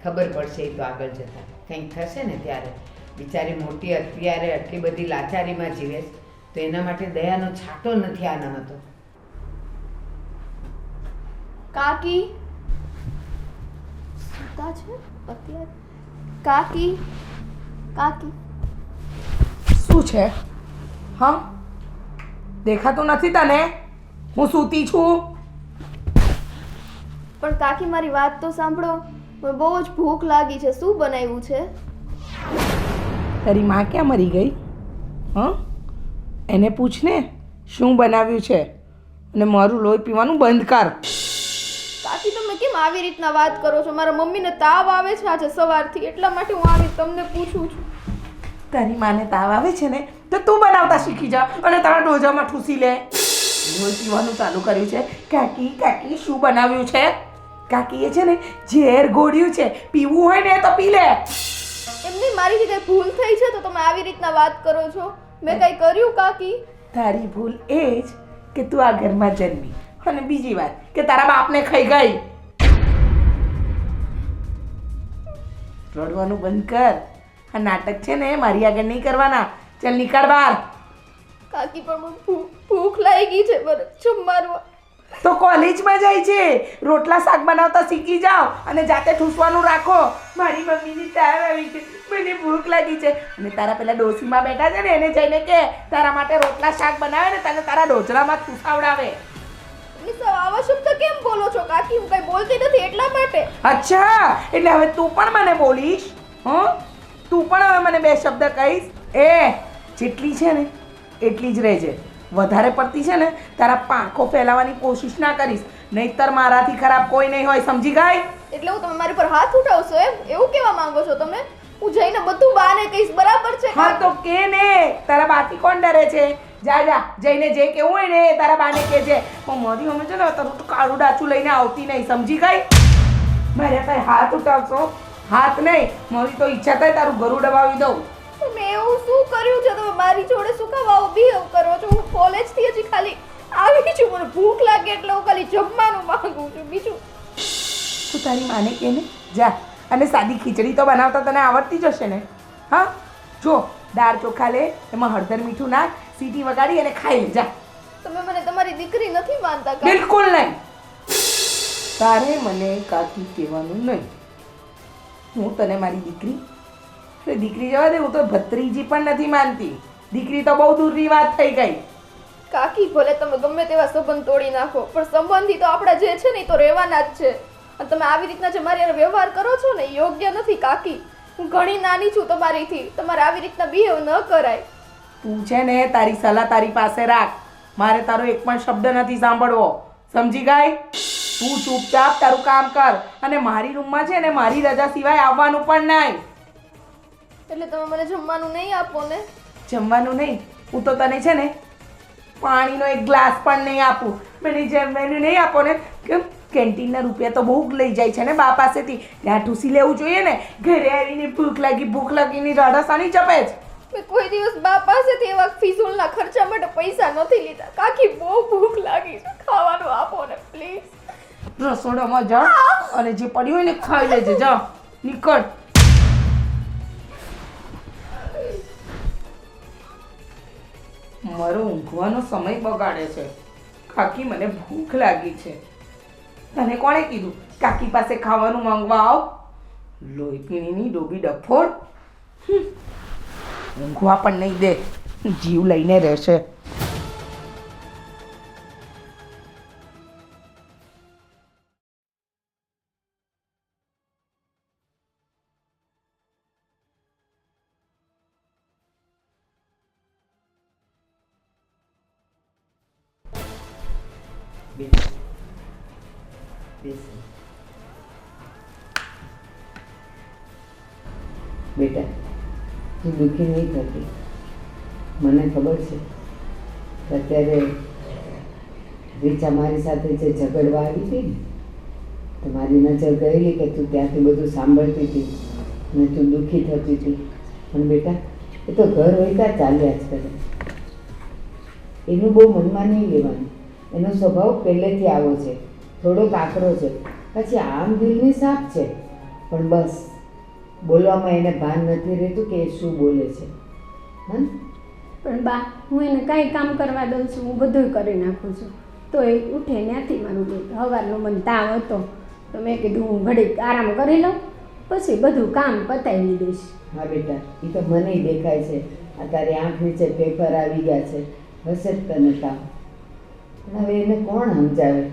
ખબર પડશે એ તો આગળ જતા કંઈક થશે ને ત્યારે. બિચારી મોટી અત્યારે આટલી બધી લાચારીમાં જીવે તો એના માટે દયાનો છાંટો નથી આનામાં તો. કાકી સુતા છે અત્યારે? કાકી કાકી શું છે? હા, દેખાતું નથી તને હું સૂતી છું? પણ કાકી મારી વાત તો સાંભળો. મને બહુ જ ભૂખ લાગી છે. શું બનાવ્યું છે? તારી માં ક્યાં મરી ગઈ? હા, એને પૂછ ને શું બનાવ્યું છે, અને મારું લોહી પીવાનું બંધ કર. કાકી તમે કેમ આવી રીતના વાત કરો છો? મારા મમ્મીને તાવ આવે છે આજે સવારથી, એટલા માટે હું આવી તમને પૂછું છું. તારી માને તાવ આવે છે ને તો તું બનાવતા શીખી જા અને તારા ડોજામાં ઠૂસી લે. લોહી પીવાનું ચાલુ કર્યું છે. કાકી કાકી શું બનાવ્યું છે? કાકીએ છે ને ઝેર ઘોડ્યું છે, પીવું હોય ને તો પી લે. એમની મારીથી કઈ ભૂલ થઈ છે તો તમે આવી રીતના વાત કરો છો? મેં કઈ કર્યું કાકી? તારી ભૂલ એ જ કે તું આ ઘરમાં જન્મી, અને બીજી વાત કે તારા બાપને ખાઈ ગઈ. રડવાનું બંધ કર. આ નાટક છે ને મારી આગળ નહીં કરવાના. ચાલ નીકળ બહાર. કાકી પણ મને ભૂખ લાગી છે, મને જમવાનું. તો કોલેજમાં જાય છે, રોટલા શાક બનાવતા શીખી જાઓ અને જાતે ઠૂસવાનું રાખો. મારી મમ્મીની તાવ આવી છે, મને ભૂખ લાગી છે. અને તારા પેલા ડોસીમાં બેઠા છે ને એને જઈને કે તારા માટે રોટલા શાક બનાવે ને તને તારા ડોજરામાં ઠૂસાવડાવે. આવા શબ્દ કેમ બોલો છો કાકી? હું કઈ બોલતી નથી એટલા માટે. અચ્છા, એટલે હવે તું પણ મને બોલીશ? તું પણ હવે મને 2 શબ્દ કહીશ? જેટલી છે ને એટલી જ રહેજે. વધારે પડતી છે ને તારા પાંખો ફેલાવવાની કોશિશ ના કરીશ, નહીતર મારાથી ખરાબ કોઈ નહીં હોય. સમજી ગઈ? એટલે હું તમે મારી પર હાથ ઉઠાવશો એમ? એવું કેવા માંગો છો તમે? હું જઈને બધું બાને કહીશ, બરાબર છે? હા તો કે ને, તારા બાથી કોણ ડરે છે? જા જા, જઈને જે કેવું હોય ને એ તારા બાને કહેજે. મારી મમ્મી છે ને તારું તો કાળું ડાચું લઈને આવતી નહીં. સમજી ગઈ? મારે કઈ હાથ ઉઠાવશો? હાથ નહીં, મારી તો ઈચ્છા થાય તારું ગરું દબાવી દઉં. મેં એવું શું કર્યું છે તમે મારી જોડે શું કામ આવો બિહેવ કરો છો? હું કોલેજથી હજી ખાલી આવી છું, મને ભૂખ લાગે એટલે હું ખાલી જમવાનું માંગુ છું, બીજું. તું તારી માને કે ને જા, અને સાદી ખીચડી તો બનાવતા તને આવડતી જ હશે ને? હા, જો દાળ ચોખા લે, એમાં હળદર મીઠું નાખ, સીટી વગાડી અને ખાઈ લે. જા. તમે મને તમારી દીકરી નથી માનતા કાકી? બિલકુલ નહીં. તારે મને કાકી કહેવાનું નહીં. હું તને મારી દીકરી દીકરી જવા દે, હું તો ભત્રીજી પણ નથી માનતી. દીકરી તો બહુ દૂરની વાત થઈ ગઈ. કાકી ભલે તમે ગમે તેવા સંબંધ તોડી નાખો, પણ સંબંધી તો આપણા જે છે ને એ તો રહેવાના જ છે. અને તમે આવી રીતના જે મારી હારે વ્યવહાર કરો છો ને એ યોગ્ય નથી કાકી. હું ઘણી નાની છું તમારીથી, તમારે આવી રીતના બિહેવ ન કરાય. તું છે ને તારી સલાહ તારી પાસે રાખ. મારે તારો એક પણ શબ્દ નથી સાંભળવો. સમજી ગઈ? તું ચૂપચાપ તારું કામ કર, અને મારી રૂમમાં છે ને મારી રજા સિવાય આવવાનું પણ નહીં. એટલે તમે મને જમવાનું નહીં આપો ને? જમવાનું નહીં, હું તો તને છે ને પાણીનો એક ગ્લાસ પણ નહીં આપું. મને જમવાનું નહીં આપો ને. કેમ? કેન્ટીનના રૂપિયા તો બહુ લઈ જાય છે ને બા પાસેથી. ત્યાં ઠૂસી લેવું જોઈએ ને. ઘરે આવીને ભૂખ લાગીને રાડાસાની ચપે જ. મેં કોઈ દિવસ બા પાસેથી એવા ફિઝૂલના ખર્ચા માટે પૈસા નથી લીધા. કાકી બહુ ભૂખ લાગી છે, ખાવાનું આપો ને પ્લીઝ. રસોડામાં જા અને જે પડ્યું હોય ને ખાઈ લેજે. જા, નીકળ. મારો ઊંઘવાનો સમય બગાડે છે. કાકી, મને ભૂખ લાગી છે. તને કોણે કીધું કાકી પાસે ખાવાનું માંગવા આવ? લોહી પીણીની ડોબી ડફોડ. ઊંઘવા પણ નહીં દે, જીવ લઈને રહેશે. બેટા, તું દુઃખી નહીં થતી. મને ખબર છે કે અત્યારે રીચા મારી સાથે જે ઝઘડવા આવી હતી ને, તો મારી નજર ગયેલી કે તું ત્યાંથી બધું સાંભળતી હતી અને તું દુઃખી થતી હતી. પણ બેટા, એ તો ઘર હોય ત્યાં ચાલ્યા જ કરે. એનું બહુ મનમાં નહીં લેવાનું. એનો સ્વભાવ પહેલેથી આવો છે, થોડોક આકરો છે, પછી આમ દિલની સાફ છે. પણ બસ બોલવામાં એને ભાન નથી રહેતું કે એ શું બોલે છે. હા, પણ બા, હું એને કાંઈ કામ કરવા દઉં છું, હું બધું કરી નાખું છું, તો એ ઉઠે ત્યાંથી મારું દે. સવારનો મને તાવ હતો તો મેં કીધું હું ઘડીક આરામ કરી લઉં, પછી બધું કામ પતાવી દઈશ. હા બેટા, એ તો મને દેખાય છે. આ તારી આંખ નીચે પેપર આવી ગયા છે, હશે જ તને તાવ. પણ હવે એને કોણ સમજાવે?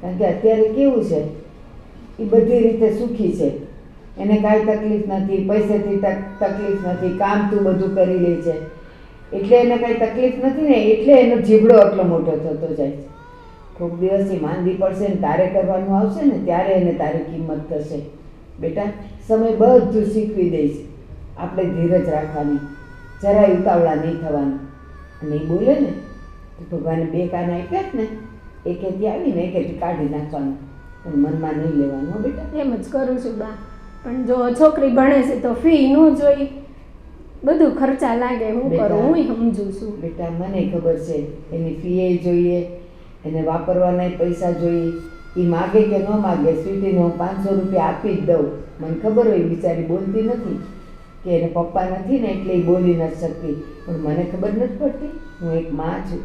કારણ કે અત્યારે કેવું છે, એ બધી રીતે સુખી છે. એને કાંઈ તકલીફ નથી, પૈસાથી તકલીફ નથી, કામ તું બધું કરી લે છે એટલે એને કાંઈ તકલીફ નથી ને, એટલે એનો જીબડો આટલો મોટો થતો જાય છે. કોઈક દિવસથી માંદી પડશે ને તારે કરવાનું આવશે ને, ત્યારે એને તારી કિંમત થશે. બેટા, સમય બધું શીખવી દે છે. આપણે ધીરજ રાખવાની, જરાય ઉતાવળા નહીં થવાનું. અને એ બોલે ને તો ભગવાને બે કાન આપ્યા જ ને, એકેથી આવીને એકેથી કાઢી નાખવાનું. પણ મનમાં નહીં લેવાનું હો બેટા. એમ જ કરું છું બા. પણ જો છોકરી ભણે છે તો ફી ન જોઈ, બધું ખર્ચા લાગે, હું કરું, હું સમજુ છું. બેટા, મને ખબર છે એની ફી જોઈએ, એને વાપરવાના પૈસા જોઈએ. એ માગે કે ન માગે, સ્વીટીને હું 500 રૂપિયા આપી જ દઉં. મને ખબર હોય બિચારી બોલતી નથી, કે એને પપ્પા નથી ને એટલે એ બોલી નથી શકતી. પણ મને ખબર નથી પડતી, હું એક માં છું.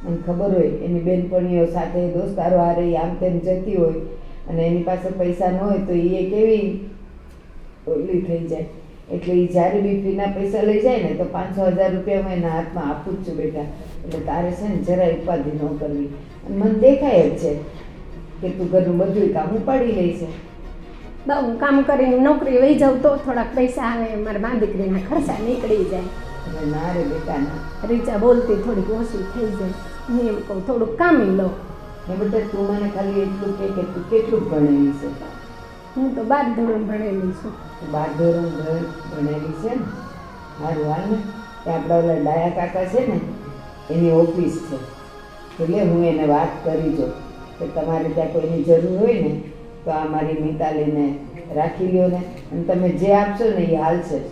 મને ખબર હોય એની બેનપણીઓ સાથે દોસ્તારો હારે આમ તેમ જતી હોય અને એની પાસે પૈસા ન હોય તો એ કેવી ઓલી થઈ જાય. એટલે એ જ્યારે બી ફીના પૈસા લઈ જાય ને તો 500-1000 રૂપિયા હું એના હાથમાં આપું જ છું બેટા. એટલે તારે છે ને જરાય ઉપાધિ ન કરવી. અને મને દેખાય જ છે કે તું ઘરનું બધું કામ ઉપાડી લે છે. બા, હું કામ કરીને નોકરી વહી જાઉં તો થોડાક પૈસા આવે, મારા મા દીકરીના ખર્ચા નીકળી જાય. એટલે ના રે બેટા ના. રીચા બોલતી થોડીક ઓછી થઈ જાય. હું એમ કહું થોડુંક કામી લો. ને બેટા, તું મને ખાલી એટલું કે તું કેટલું ભણેલી છે? હું તો 12 ધોરણ ભણેલી છું. 12 ધોરણ ભણેલી છે ને? મારું હાલ ને ત્યાં આપણા ઓલા ડાયા કાકા છે ને, એની ઓફિસ છે. એટલે હું એને વાત કરી જો કે તમારે ત્યાં કોઈની જરૂર હોય ને તો આ મારી મિતાલીને રાખી લ્યો ને, અને તમે જે આપશો ને એ હાલશે જ.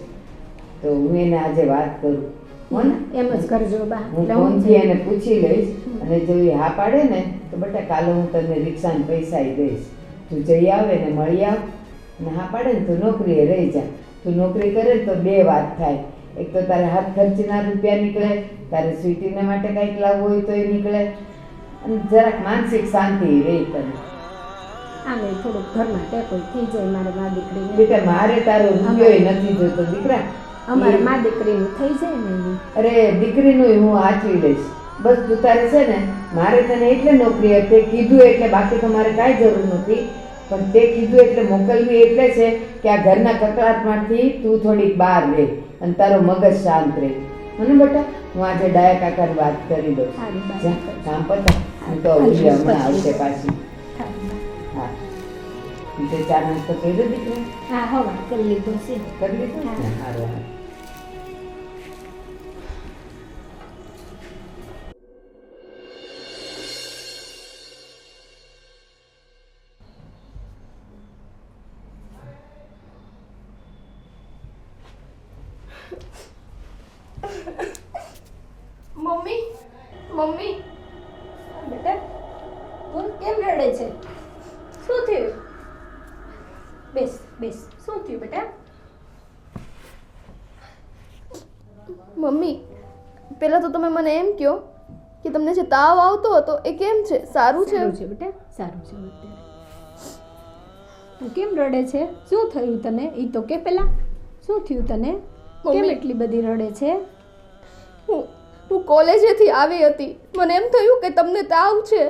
તો હું એને આજે વાત કરું હો ને? એમ જ કરજો બા. હું ફોનથી એને પૂછી લઈશ અને જો એ હા પાડે ને તો બેટા કાલે હું તને રિક્ષાના પૈસા દઈશ. તું જઈ આવે ને મળી આવ. અને હા પાડે ને તું નોકરીએ રહી જા. તું નોકરી કરે ને તો બે વાત થાય. એક તો તારે હાથ ખર્ચના રૂપિયા નીકળે, તારે સ્વીટીને માટે કંઈક લાવવું હોય તો એ નીકળે, અને જરાક માનસિક શાંતિ રહી તને. આમે થોડુંક ઘરમાં ટેકોય થઈ જાય મારે મા દીકરીને. બેટા, મારે તારો રૂપિયો નથી જોતો દીકરા. અમારે મા દીકરીનું થઈ જાય ને એનું. અરે દીકરીનું હું આચવી લઈશ. બસ તું તારે છે ને, મારે તને એટલે નોકરી હતી કીધું એટલે, બાકી તો મારે કાંઈ જરૂર નથી. પણ તે કીધું એટલે મોકલવી એટલે છે કે આ ઘરના કકળાટમાંથી તું થોડીક બહાર રહે અને તારો મગજ શાંત રહે. મને બેટા, હું આજે ડાયા કાકાની વાત કરી દઉં. સારું બા. જા, કામ પતા. હું તો ઓલી હમણાં આવશે પાછી. હા, તે ચા નાસ્તો કર્યો દીકરી? હા, હવા કરી લીધું છે. કરી લીધું? હા. સારું સારું. મમ્મી બેટા, તું કેમ રડે છે? પહેલાં તો તમે મને એમ કહો કે તમને જે તાવ આવતો હતો એ કેમ છે? સારું છે? સારું છે બેટા, સારું છે અત્યારે. તું કેમ રડે છે? શું થયું તને? એ તો કે પેલા શું થયું તને? કેમ મમ્મી. એટલી બધી રડે છે? હું કોલેજેથી આવી હતી, મને એમ થયું કે તમને તાવ છે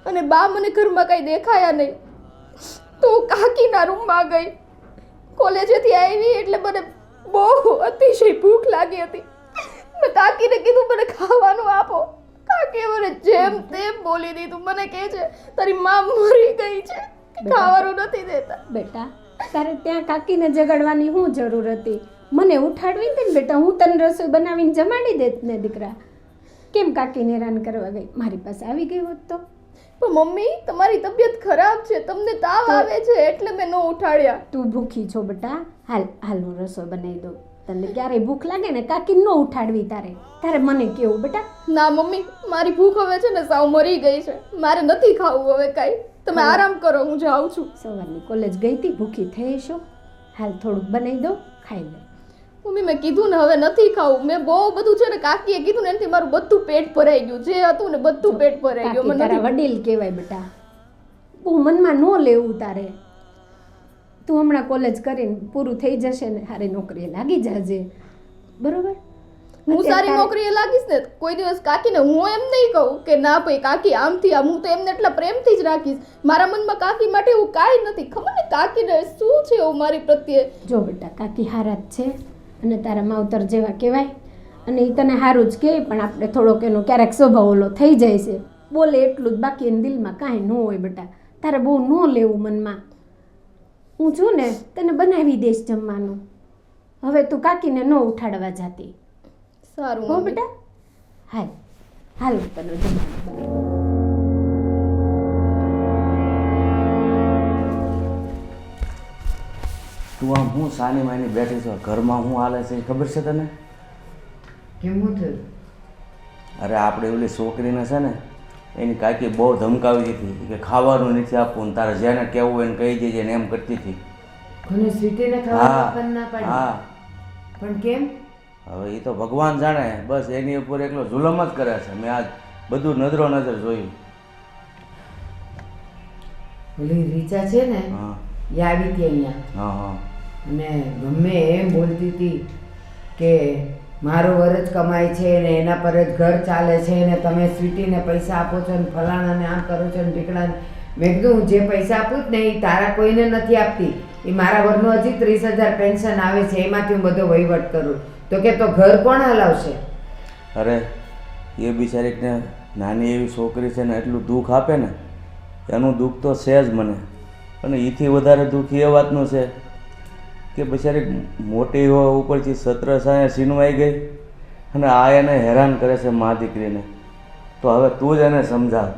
અને બા મને ઘરમાં કંઈ દેખાયા નહીં, તો હું કાકીના રૂમમાં ગઈ. કોલેજેથી આવી એટલે મને બહુ અતિશય ભૂખ લાગી હતી. મેં કાકીને કીધું મને ખાવાનું આપો. કાકીએ મને જેમ તેમ બોલી દીધું. મને કહે છે તારી માં મરી ગઈ છે, ખાવાનું નથી દેતા. બેટા તારે ત્યાં કાકીને જગાડવાની શું જરૂર હતી? મને ઉઠાડવી હતી ને બેટા, હું તને રસોઈ બનાવીને જમાડી દેત ને દીકરા. કેમ કાકીને હેરાન કરવા ગઈ? મારી પાસે આવી ગઈ હોત તો. પણ મમ્મી તમારી તબિયત ખરાબ છે, તમને તાવ આવે છે એટલે મેં ન ઉઠાડ્યા. તું ભૂખી છો બેટા, હાલ હાલ હું રસોઈ બનાવી દઉં. તને ક્યારેય ભૂખ લાગે ને કાકી ન ઉઠાડવી તારે મને કેવું બેટા. ના મમ્મી, મારી ભૂખ હવે છે ને સાવ મરી ગઈ છે, મારે નથી ખાવું હવે કાંઈ. તમે આરામ કરો, હું જાઉં છું. સવારની કોલેજ ગઈ હતી, ભૂખી થઈ છો. હાલ થોડુંક બનાવી દો, ખાઈ લે. મમ્મી મેં કીધું ને હવે નથી ખાવું. મેં બહુ બધું છે ને કાકીએ કીધું ને એનાથી મારું બધું પેટ ભરાઈ ગયું. જે હતું ને બધું પેટ ભરાઈ ગયું. કાકી મને તારા નથી. વડીલ કહેવાય બેટા, બહુ મનમાં ન લેવું તારે. તું હમણાં કોલેજ કરીને પૂરું થઈ જશે ને સારી નોકરીએ લાગી જાજે, બરોબર? હું સારી નોકરીએ લાગીશ ને કોઈ દિવસ કાકીને હું એમ નહીં કહું કે ના ભાઈ કાકી આમથી આમ. હું તો એમને એટલા પ્રેમથી જ રાખીશ. મારા મનમાં કાકી માટે એવું કાંઈ નથી. ખબર ને કાકીને શું છે એવું મારી પ્રત્યે. જો બેટા કાકી હારા જ છે અને તારા માવતર જેવા કહેવાય અને એ તને સારું જ કહે, પણ આપણે થોડોક એનો ક્યારેક સ્વભાવ ઓલો થઈ જાય છે. બોલે એટલું જ, બાકી એને દિલમાં કાંઈ ન હોય બેટા. તારે બહુ ન લેવું મનમાં. હું છું ને તને બનાવી દઈશ જમવાનું. હવે તું કાકીને ન ઉઠાડવા જાતી, સારું હો મમ્મી. બેટા? હાલ હાલ હું તને જમવાનું બનાવી દઉં. તું આમ હું સાની માની બેઠી છો, ઘરમાં હું હાલે છે એ ખબર છે તને? કેમ હું થયું? અરે આપણે ઓલી છોકરીને છે ને એની કાકી બહુ ધમકાવી હતી કે ખાવાનું નથી આપવું ને તારે જેને કહેવું હોય એને કહી દેજે ને એમ કરતી હતી. કોને સ્વીટીને હા ખાવા આપવાની ના પાડી? હા, પણ કેમ? હવે એ તો ભગવાન જાણે, બસ એની ઉપર એકલો જુલમ જ કરે છે. મેં આજ બધું નજરો નજર જોયું. ઓલી રીચા છે ને હા એ આવી હતી અહીંયા હા હા અને ગમે એમ બોલતી હતી કે મારો વરજ કમાય છે ને એના પર જ ઘર ચાલે છે ને તમે સ્વીટીને પૈસા આપો છો ને ફલાણાને આમ કરો છો ને ઢીકડાને. મેં કીધું હું જે પૈસા આપું જ ને એ તારા કોઈને નથી આપતી. એ મારા ઘરનું હજી 30,000 પેન્શન આવે છે, એમાંથી હું બધો વહીવટ કરું. તો કે તો ઘર કોણ હલાવશે? અરે એ બિચારીને નાની એવી છોકરી છે ને એટલું દુઃખ આપે ને, એનું દુઃખ તો છે જ મને. અને એથી વધારે દુઃખ એ વાતનું છે કે બિચારી મોટી હોવા ઉપરથી 17 સાયા સીનવાઈ ગઈ અને આ એને હેરાન કરે છે મા દીકરીને. તો હવે તું જ એને સમજાવ.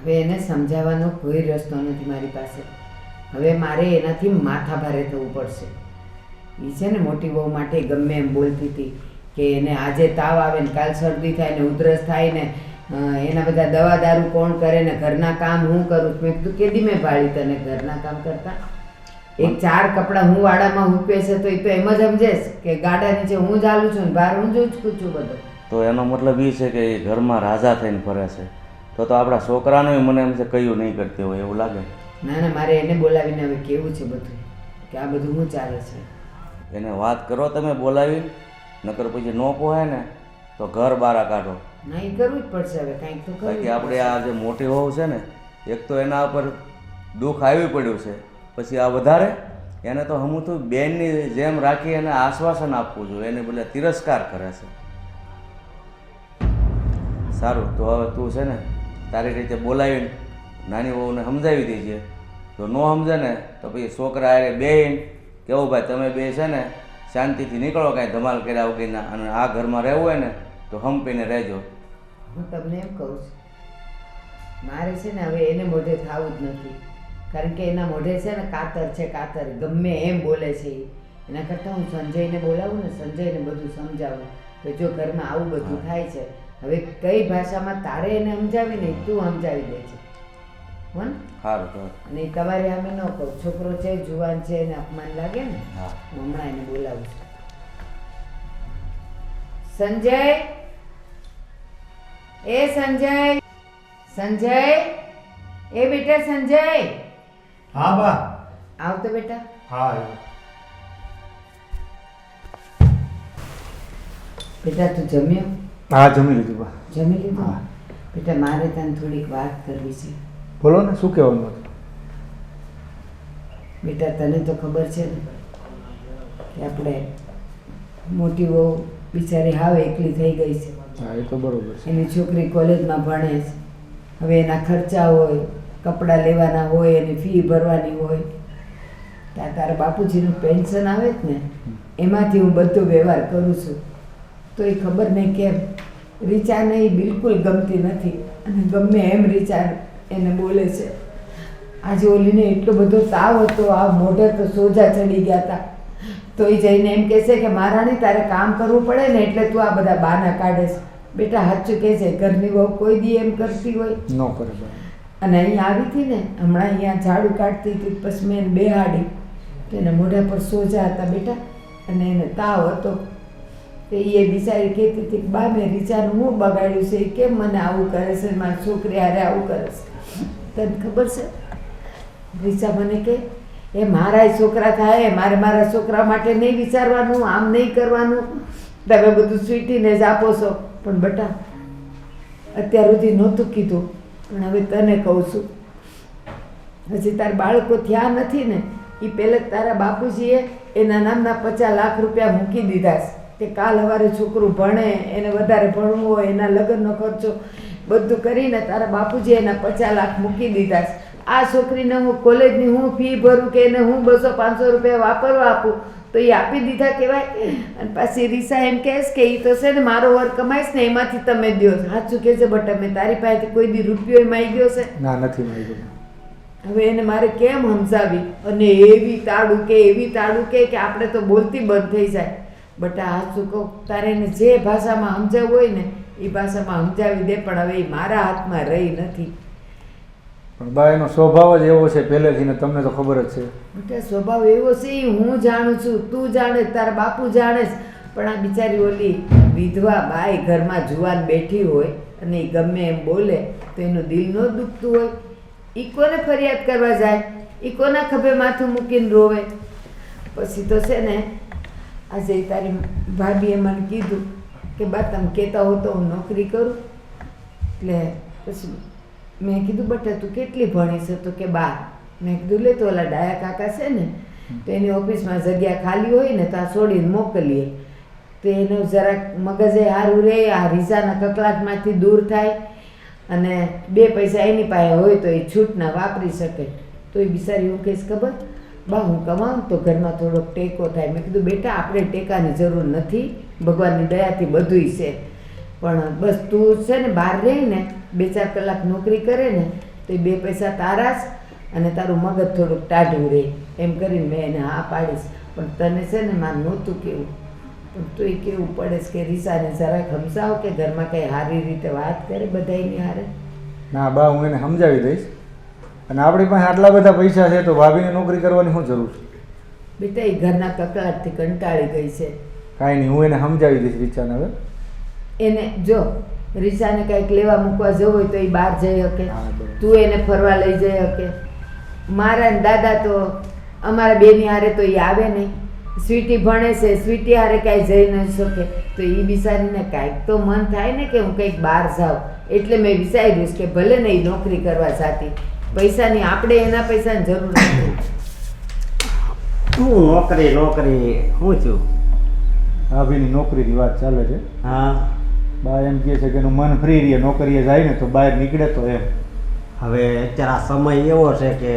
હવે એને સમજાવવાનો કોઈ રસ્તો નથી મારી પાસે. હવે મારે એનાથી માથા ભારે થવું પડશે. એ છે ને મોટી બહુ માટે ગમે એમ બોલતી હતી કે એને આજે તાવ આવે ને કાલ શરદી થાય ને ઉધરસ થાય ને એના બધા દવા દારૂ કોણ કરે ને ઘરના કામ હું કરું. મેં કીધું કેદી મેં ભાળી તને ઘરના કામ કરતા? એક 4 કપડાં હું વાડામાં હૂપે છે તો એ તો એમ જ સમજેશ કે ગાડા નીચે હું જ હાલું છું ને બહાર હું જ ઉચકું છું બધું. તો એનો મતલબ એ છે કે એ ઘરમાં રાજા થઈને ફરે છે. તો આપણા છોકરાનું મને એમ છે કયું નહીં કરતી હોય એવું લાગે. ના ના, મારે એને બોલાવીને હવે કેવું છે બધું કે આ બધું શું ચાલે છે. એને વાત કરો તમે બોલાવી, નકર પછી ન પોહાય ને તો ઘર બહાર કાઢો. ના એ કરવું જ પડશે હવે, કાંઈક તો કરવું જ બાકી આપણે પડશે. આ જે મોટી હોવ છે ને, એક તો એના ઉપર દુઃખ આવી પડ્યું છે, પછી આ વધારે એને તો હમું બેનની જેમ રાખી એને આશ્વાસન આપવું જોઈએ, એને બદલે તિરસ્કાર કરે છે. સારું, તો હવે તું છે ને તારી રીતે બોલાવીને નાની વહુને સમજાવી દેજે. જો ન સમજે ને તો પછી છોકરા અરે બેન કેવું ભાઈ તમે બે છે ને શાંતિથી નીકળો કાંઈ ધમાલ કર્યા વગરના, અને આ ઘરમાં રહેવું હોય ને તો હંપીને રહેજો. હું તમને એમ કહું છું, મારે છે ને હવે એને મોઢે થવું જ નથી. કારણ કે એના મોઢે છે ને કાતર છે, કાતર ગમે એમ બોલે છે એ. એના કરતાં હું સંજયને બોલાવું ને, સંજયને બધું સમજાવું કે જો ઘરમાં આવું બધું થાય છે, હવે કઈ ભાષામાં તારે એને સમજાવી નહીં, તું સમજાવી દે છે. હો ને? સારું તો અને ઈ તમારે સામે ન કહું, છોકરો છે જુવાન છે એને અપમાન લાગે ને. હા હું હમણાં એને બોલાવું છું. સંજય, એ સંજય, સંજય, એ બેટા સંજય, હા બા. આવ તો બેટા. હા બેટા તું જમ્યો? હા જમી લીધું બા. જમી લીધું? હા. બેટા મારે તને થોડીક વાત કરવી છે. બોલો ને, શું કહેવાનું હતું? બેટા તને તો ખબર છે ને કે આપણે મોટી વહુ બિચારી હાવ એકલી થઈ ગઈ છે. હા એ તો બરોબર છે. એની છોકરી કોલેજમાં ભણે છે. હવે એના ખર્ચા હોય, કપડાં લેવાના હોય, એની ફી ભરવાની હોય. ત્યાં તારા બાપુજીનું પેન્શન આવે જ ને, એમાંથી હું બધો વ્યવહાર કરું છું. તો એ ખબર નહીં કેમ રીચાને એ બિલકુલ ગમતી નથી અને ગમે એમ રીચા એને બોલે છે. આજે ઓલીને એટલો બધો તાવ હતો, આ મોઢે તો સોજા ચડી ગયા હતા. તો એ જઈને એમ કહેશે કે મહારાણી તારે કામ કરવું પડે ને એટલે તું આ બધા બહાના કાઢે છે. બેટા સાચું કહે છે, ઘરની વહુ કોઈ દી એમ કરતી હોય? ન કરે બા. અને અહીંયા આવી હતી ને, હમણાં અહીંયા ઝાડુ કાઢતી હતી, પછી મેં એને બેહાડી તો એના મોઢા પર સોજા હતા બેટા, અને એને તાવ હતો. તો એ બિચારી કહેતી હતી કે બા મેં રીચાનું હું બગાડ્યું છે, એ કેમ મને આવું કરે છે, મારી છોકરી હારે આવું કરે છે. તને ખબર છે? રીચા મને કે એ મારા છોકરા થાય, મારે મારા છોકરા માટે નહીં વિચારવાનું, આમ નહીં કરવાનું, તમે બધું સ્વીટીને જ આપો છો. પણ બેટા અત્યાર સુધી નહોતું કીધું, પણ હવે તને કહું છું. હજી તાર બાળકો થયા નથી ને, એ પહેલાં તારા બાપુજીએ એના નામના 50 લાખ રૂપિયા મૂકી દીધા છે કે કાલ સવારે છોકરું ભણે, એને વધારે ભણવું હોય, એના લગ્નનો ખર્ચો બધું કરીને તારા બાપુજીએ એના 50 લાખ મૂકી દીધા છે. આ છોકરીને હું કોલેજની હું ફી ભરું કે એને હું 200-500 રૂપિયા વાપરવા આપું તો એ આપી દીધા કહેવાય? અને પાછી રીસા એમ કહેશ કે એ તો છે ને મારો વર કમાઈશ ને એમાંથી તમે દો. સાચું કહે છે બટા, મેં તારી પાસેથી કોઈ દી રૂપિયો માગી ગયો છે? ના નથી મારી. હવે એને મારે કેમ સમજાવી? અને એવી તાળું કે આપણે તો બોલતી બંધ થઈ જાય. બટા સાચું કહું, તારે એને જે ભાષામાં સમજાવવું હોય ને એ ભાષામાં સમજાવી દે, પણ હવે એ મારા હાથમાં રહી નથી. પણ બા એનો સ્વભાવ જ એવો છે પહેલેથી ને, તમને તો ખબર જ છે. બેટા સ્વભાવ એવો છે એ હું જાણું છું, તું જાણે, તારા બાપુ જાણે છે. પણ આ બિચારી ઓલી વિધવા બાઈ ઘરમાં જુવાન બેઠી હોય અને એ ગમે એમ બોલે તો એનું દિલ ન દુખતું હોય? એ કોને ફરિયાદ કરવા જાય? એ કોના ખભે માથું મૂકીને રોવે? પછી તો છે ને આજે તારી ભાભીએ મને કીધું કે બા તમે કહેતા હો તો હું નોકરી કરું. એટલે પછી મેં કીધું બટા તું કેટલી ભણી છે? તો કે 12. મેં કીધું લે તો ઓલા ડાયા કાકા છે ને, તો એની ઓફિસમાં જગ્યા ખાલી હોય ને તો આ છોડીને મોકલીએ તો એનું જરાક મગજે સારું રહે, આ રીસાના કકળાટમાંથી દૂર થાય અને 2 પૈસા એની પાસે હોય તો એ છૂટના વાપરી શકે. તો એ બિચારી હું કહીશ ખબર, બા હું કમાઉં તો ઘરમાં થોડોક ટેકો થાય. મેં કીધું બેટા આપણે ટેકાની જરૂર નથી, ભગવાનની દયાથી બધુંય છે, પણ બસ તું છે ને બહાર રહી ને 2-4 કલાક નોકરી કરે ને તો એ 2 પૈસા તારા જ અને તારું મગજ થોડુંક ટાઢું રહે. એમ કરીને મેં એને હા પાડીશ. પણ તને છે ને મારે નહોતું કેવું, પણ તું કેવું પડે છે કે રીસાને જરાક સમજાવ કે ઘરમાં કંઈ સારી રીતે વાત કરે બધાયની હારે. ના બા હું એને સમજાવી દઈશ. અને આપણી પાસે આટલા બધા પૈસા છે તો ભાભીને નોકરી કરવાની શું જરૂર છે? બેટા એ ઘરના કકળાટથી કંટાળી ગઈ છે. કાંઈ નહીં, હું એને સમજાવી દઈશ રીચાને. હવે એને જો રીસાને કંઈક લેવા મૂકવા જવું હોય તો એ બહાર જઈ શકે, હા, બરાબર. તું એને ફરવા લઈ જઈ શકે. મારા ને દાદા તો અમારા બેની હારે તો એ આવે નહીં. સ્વીટી ભણે છે, સ્વીટી હારે કાંઈ જઈ ન શકે તો એ બિચારીને કાંઈક તો મન થાય ને કે હું કંઈક બહાર જાઉં. એટલે મેં વિચાર્યું કે ભલે ને એ નોકરી કરવા જાતી, પૈસાની આપણે એના પૈસાની જરૂર નથી. હું નોકરી હું છું. ભાભીની નોકરીની વાત ચાલે છે. હા, બા એમ કહે છે કે એનું મન ફ્રી રહે, નોકરીએ જાય ને તો બહાર નીકળે તો એમ. હવે અત્યારે આ સમય એવો છે કે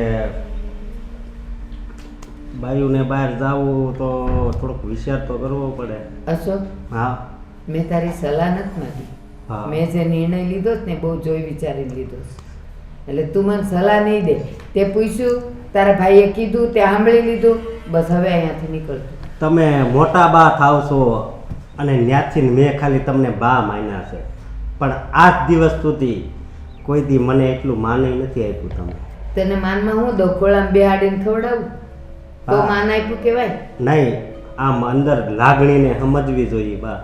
બાયુને બહાર જવું તો થોડોક વિચાર તો કરવો પડે. અશોક, હા મેં તારી સલાહ નથી માંગી. હા. મેં જે નિર્ણય લીધો છે ને બહુ જોઈ વિચારીને લીધો છે. એટલે તું મને સલાહ નહીં દે. તે પૂછ્યું, તારા ભાઈએ કીધું, તે સાંભળી લીધું, બસ હવે અહીંયાથી નીકળતું. તમે મોટા બા થાવ છો અને ત્યાંથી મેં ખાલી તમને બા માન્યા છે, પણ આજ દિવસ સુધી કોઈ દી મને એટલું માને નથી આપ્યું. તમે તને માનમાં હું દો ખોળામાં બેહાડીને ખવડાવું તો માન આપ્યું કહેવાય? નહીં, આમ અંદર લાગણીને સમજવી જોઈએ બા.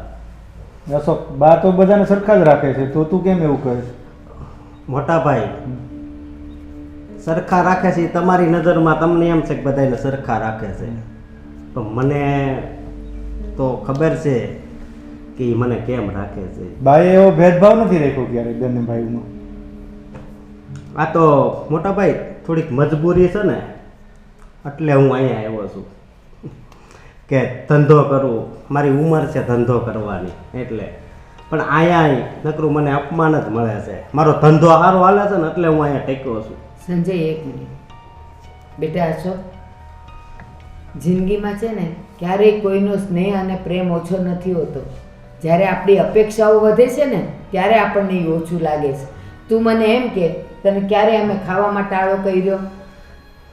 અશોક બા તો બધાને સરખા જ રાખે છે, તો તું કેમ એવું કહે છે? મોટા ભાઈ સરખા રાખે છે એ તમારી નજરમાં તમને એમ છે કે બધાને સરખા રાખે છે, પણ મને તો ખબર છે કે ઈ મને કેમ રાખે છે. બાએ એવો ભેદભાવ નથી રાખ્યો ક્યારેય બંને ભાઈઓમાં. આ તો મોટા ભાઈ થોડીક મજબૂરી છે ને એટલે હું અહીંયા આવ્યો છું કે ધંધો કરું, મારી ઉંમર છે ધંધો કરવાની એટલે. પણ અહીંયા નકરું મને અપમાન જ મળે છે. મારો ધંધો સારો હાલે છે ને એટલે હું અહીંયા ટેક્યો છું. સંજય એક મિનિટ બેટા, અશોક જિંદગીમાં છે ને ક્યારેય કોઈનો સ્નેહ અને પ્રેમ ઓછો નથી હોતો. જ્યારે આપણી અપેક્ષાઓ વધે છે ને ત્યારે આપણને એ ઓછું લાગે છે. તું મને એમ કે તને ક્યારે અમે ખાવામાં ટાળો કર્યો?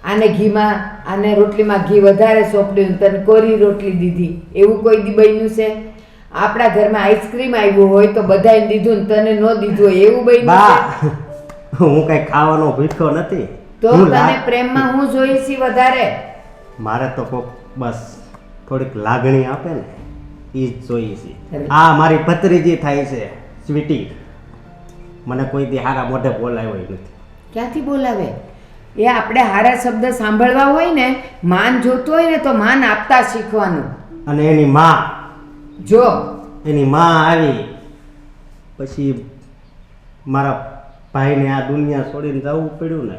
આને ઘીમાં આને રોટલીમાં ઘી વધારે સોંપડ્યું, તને કોરી રોટલી દીધી, એવું કોઈ દી બન્યું છે? આપણા ઘરમાં આઈસ્ક્રીમ આવ્યું હોય તો બધાને દીધું ને તને ન દીધું હોય એવું બન્યું છે? બા હું કઈ ખાવાનો ભૂખ્યો નથી. તો હું તને લાગ- પ્રેમમાં હું જોઈ છી વધારે? મારે તો કોક બસ થોડીક લાગણી આપે ને એ જ જોઈએ છે. અરે. આ મારી ભત્રીજી થાય છે સ્વીટી, મને કોઈ દી હારા મોઢે બોલાવ્યો નથી. ક્યાંથી બોલાવે? એ આપણે હારા શબ્દ સાંભળવા હોય ને, માન જોતું હોય ને તો માન આપતા શીખવાનું. અને એની માં જો આવી પછી મારા ભાઈને આ દુનિયા છોડીને જવું પડ્યું ને.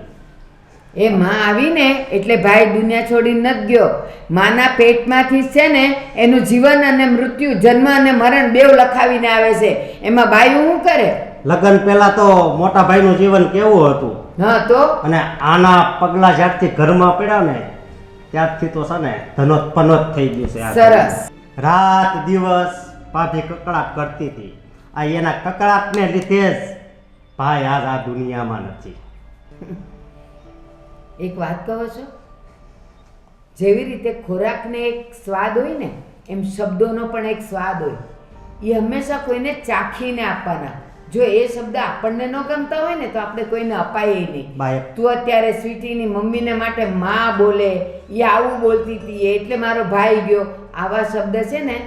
એ માં આવીને એટલે ભાઈ દુનિયા છોડીને નથી ગયો. માના પેટમાંથી જ છે ને એનું જીવન અને મૃત્યુ, જન્મ અને મરણ બેવ લખાવીને આવે છે. એમાં બાયું શું કરે? લગ્ન પહેલા તો મોટા ભાઈનું જીવન કેવું હતું, હા તો અને આના પગલા જ્યારથી ઘરમાં પડ્યા ને ત્યારથી તો છે ને ધનોત પનોત થઈ ગયું છે. આ સરસ. રાત દિવસ ભાભી કકડાટ કરતી હતી. આ એના કકડાટને લીધે જ ભાઈ આજ આ દુનિયામાં નથી. એક વાત કહો છો, જેવી રીતે ખોરાકને એક સ્વાદ હોય ને એમ શબ્દોનો પણ એક સ્વાદ હોય. એ હંમેશા કોઈને ચાખીને આપવાના. જો એ શબ્દ આપણને ન ગમતા હોય ને તો આપણે કોઈને અપાય નહીં. બાય તું અત્યારે સ્વીટીની મમ્મીને માટે માં બોલે, એ આવું બોલતી હતી એટલે મારો ભાઈ ગયો, આવા શબ્દ છે ને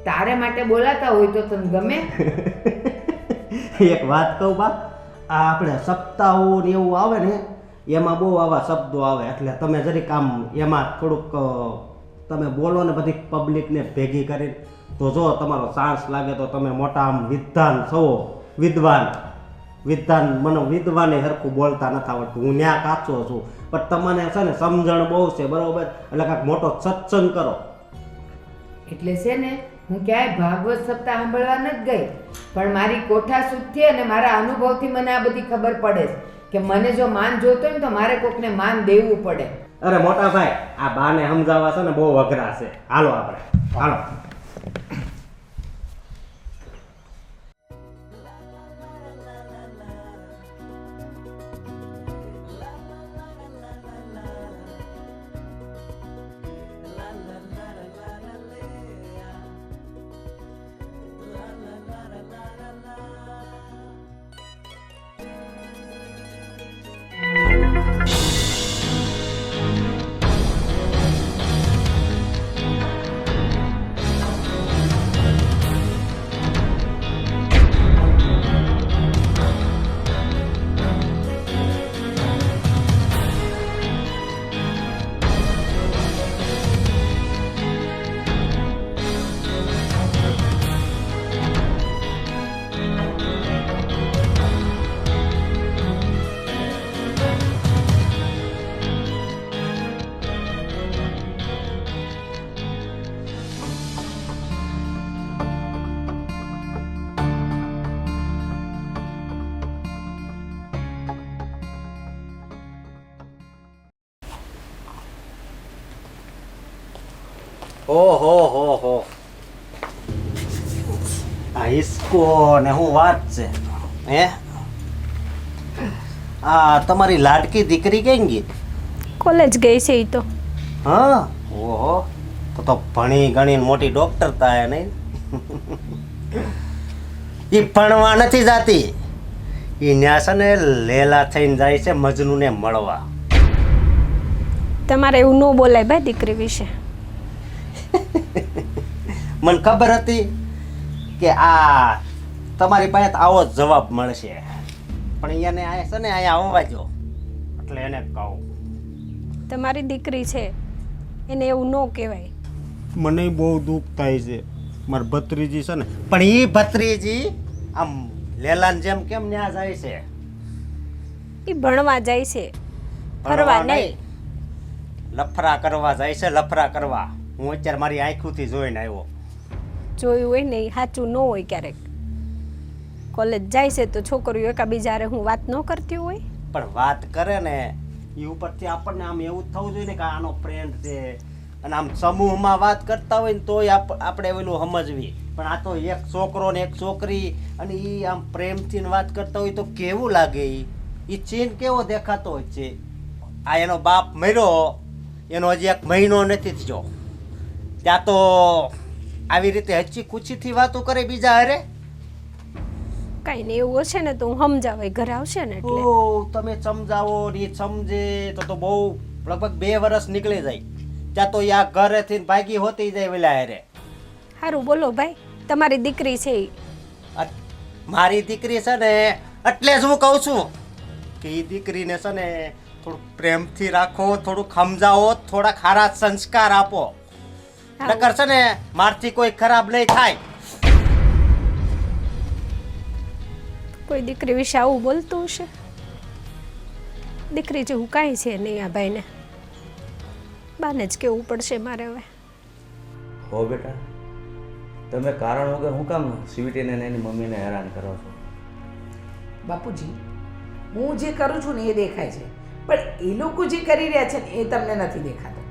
તારે માટે બોલાતા હોય તો તને ગમે? એક વાત કહું બા, આ આપણે સપ્તાહો ને એવું આવે ને એમાં બહુ આવા શબ્દો આવે, એટલે તમે જરીક આમ એમાં થોડુંક તમે બોલો ને બધી પબ્લિકને ભેગી કરીને તો જો તમારો ચાન્સ લાગે તો તમે મોટા આમ વિદ્વાન છો. વિદ્વાન મને વિદ્વાને હરખું બોલતા નથી આવડતું, હું ન્યા કાચો છું, પણ તમને છે ને સમજણ બહુ છે બરોબર, એટલે કાંઈક મોટો સત્સંગ કરો. એટલે છે ને હું ક્યાંય ભાગવત સપ્તાહ સાંભળવા નથી ગઈ, પણ મારી કોઠા સુધથી અને મારા અનુભવથી મને આ બધી ખબર પડે છે કે મને જો માન જોતો હોય ને તો મારે કોકને માન દેવું પડે. અરે મોટા ભાઈ, આ બાને સમજાવવા છે ને બહુ અઘરા છે. હાલો આપણે હાલો. ઓહો આ હિસ્કો ને હું વાત છે હે. આ તમારી લાડકી દીકરી કેમ ગઈ? કોલેજ ગઈ છે એ તો. હા ઓહો, તો ભણી ગણીને મોટી ડોક્ટર થાય નહીં. એ ભણવા નથી જાતી, એ ન્યા છે ને લેલા થઈને જાય છે મજનૂને મળવા. તમારે એવું ન બોલાય ભાઈ દીકરી વિશે. મને ખબર હતી કે આ તમારી પાસે આવો જ જવાબ મળશે, પણ એને આ છે ને અહીંયા આવવા જો એટલે એને કહું. તમારી દીકરી છે એને એવું ન કહેવાય. મને બહુ દુઃખ થાય છે, મારા ભત્રીજી છે ને, પણ એ ભત્રીજી આમ લેલાન જેમ કેમ ન્યા જાય છે? એ ભણવા જાય છે, ફરવા નહીં. લફરા કરવા જાય છે, લફરા કરવા. હું અત્યારે મારી આંખોથી જોઈને આવ્યો. જોયું હોય ને એ સાચું ન હોય. ક્યારેક કોલેજ જાય છે તો છોકરીઓ એકાબીજા હારે હું વાત ન કરતી હોય. પણ વાત કરે ને એ ઉપરથી આપણને આમ એવું જ થવું જોઈએ ને કે આનો ફ્રેન્ડ છે, અને આમ સમૂહમાં વાત કરતા હોય ને તોય આપણે ઓલું સમજવી. પણ આ તો એક છોકરો ને એક છોકરી, અને એ આમ પ્રેમથી વાત કરતા હોય તો કેવું લાગે? એ ચીન કેવો દેખાતો હોય છે? આ એનો બાપ મર્યો, એનો હજી 1 મહિનો નથી થયો, ત્યાં તો આવી રીતે હચી કુચીથી વાતો કરે બીજા હારે. કાંઈ ને એવું હશે ને તો હું સમજાવાય, ઘરે આવશે ને એટલે. ઓ તમે સમજાવો ને ઈ સમજે તો બહુ લગભગ 2 વર્ષ નીકળી જાય. ત્યાં તો આ ઘરેથી ભાગી હોતી જાય વેલા હારે. સારું બોલો ભાઈ, તમારી દીકરી છે ઈ. મારી દીકરી છે ને, એટલે જ હું કહું છું કે એ દીકરીને છે ને થોડુંક પ્રેમથી રાખો, થોડુંક સમજાવો, થોડા ખારા સંસ્કાર આપો. નકર છે ને મારથી કોઈ ખરાબ નહીં થાય. કોઈ દીકરી વિશે આવું બોલતું હશે? દીકરી જેવું કાંઈ છે નહીં આ ભાઈને. બાને જ કેવું પડશે મારે હવે. હો બેટા, તમે કારણ વગર હું કામ સ્વીટીને ને એની મમ્મીને હેરાન કરો છો? બાપુજી, હું જે કરું છું ને એ દેખાય છે, પણ એ લોકો જે કરી રહ્યા છે ને એ તમને નથી દેખાતો.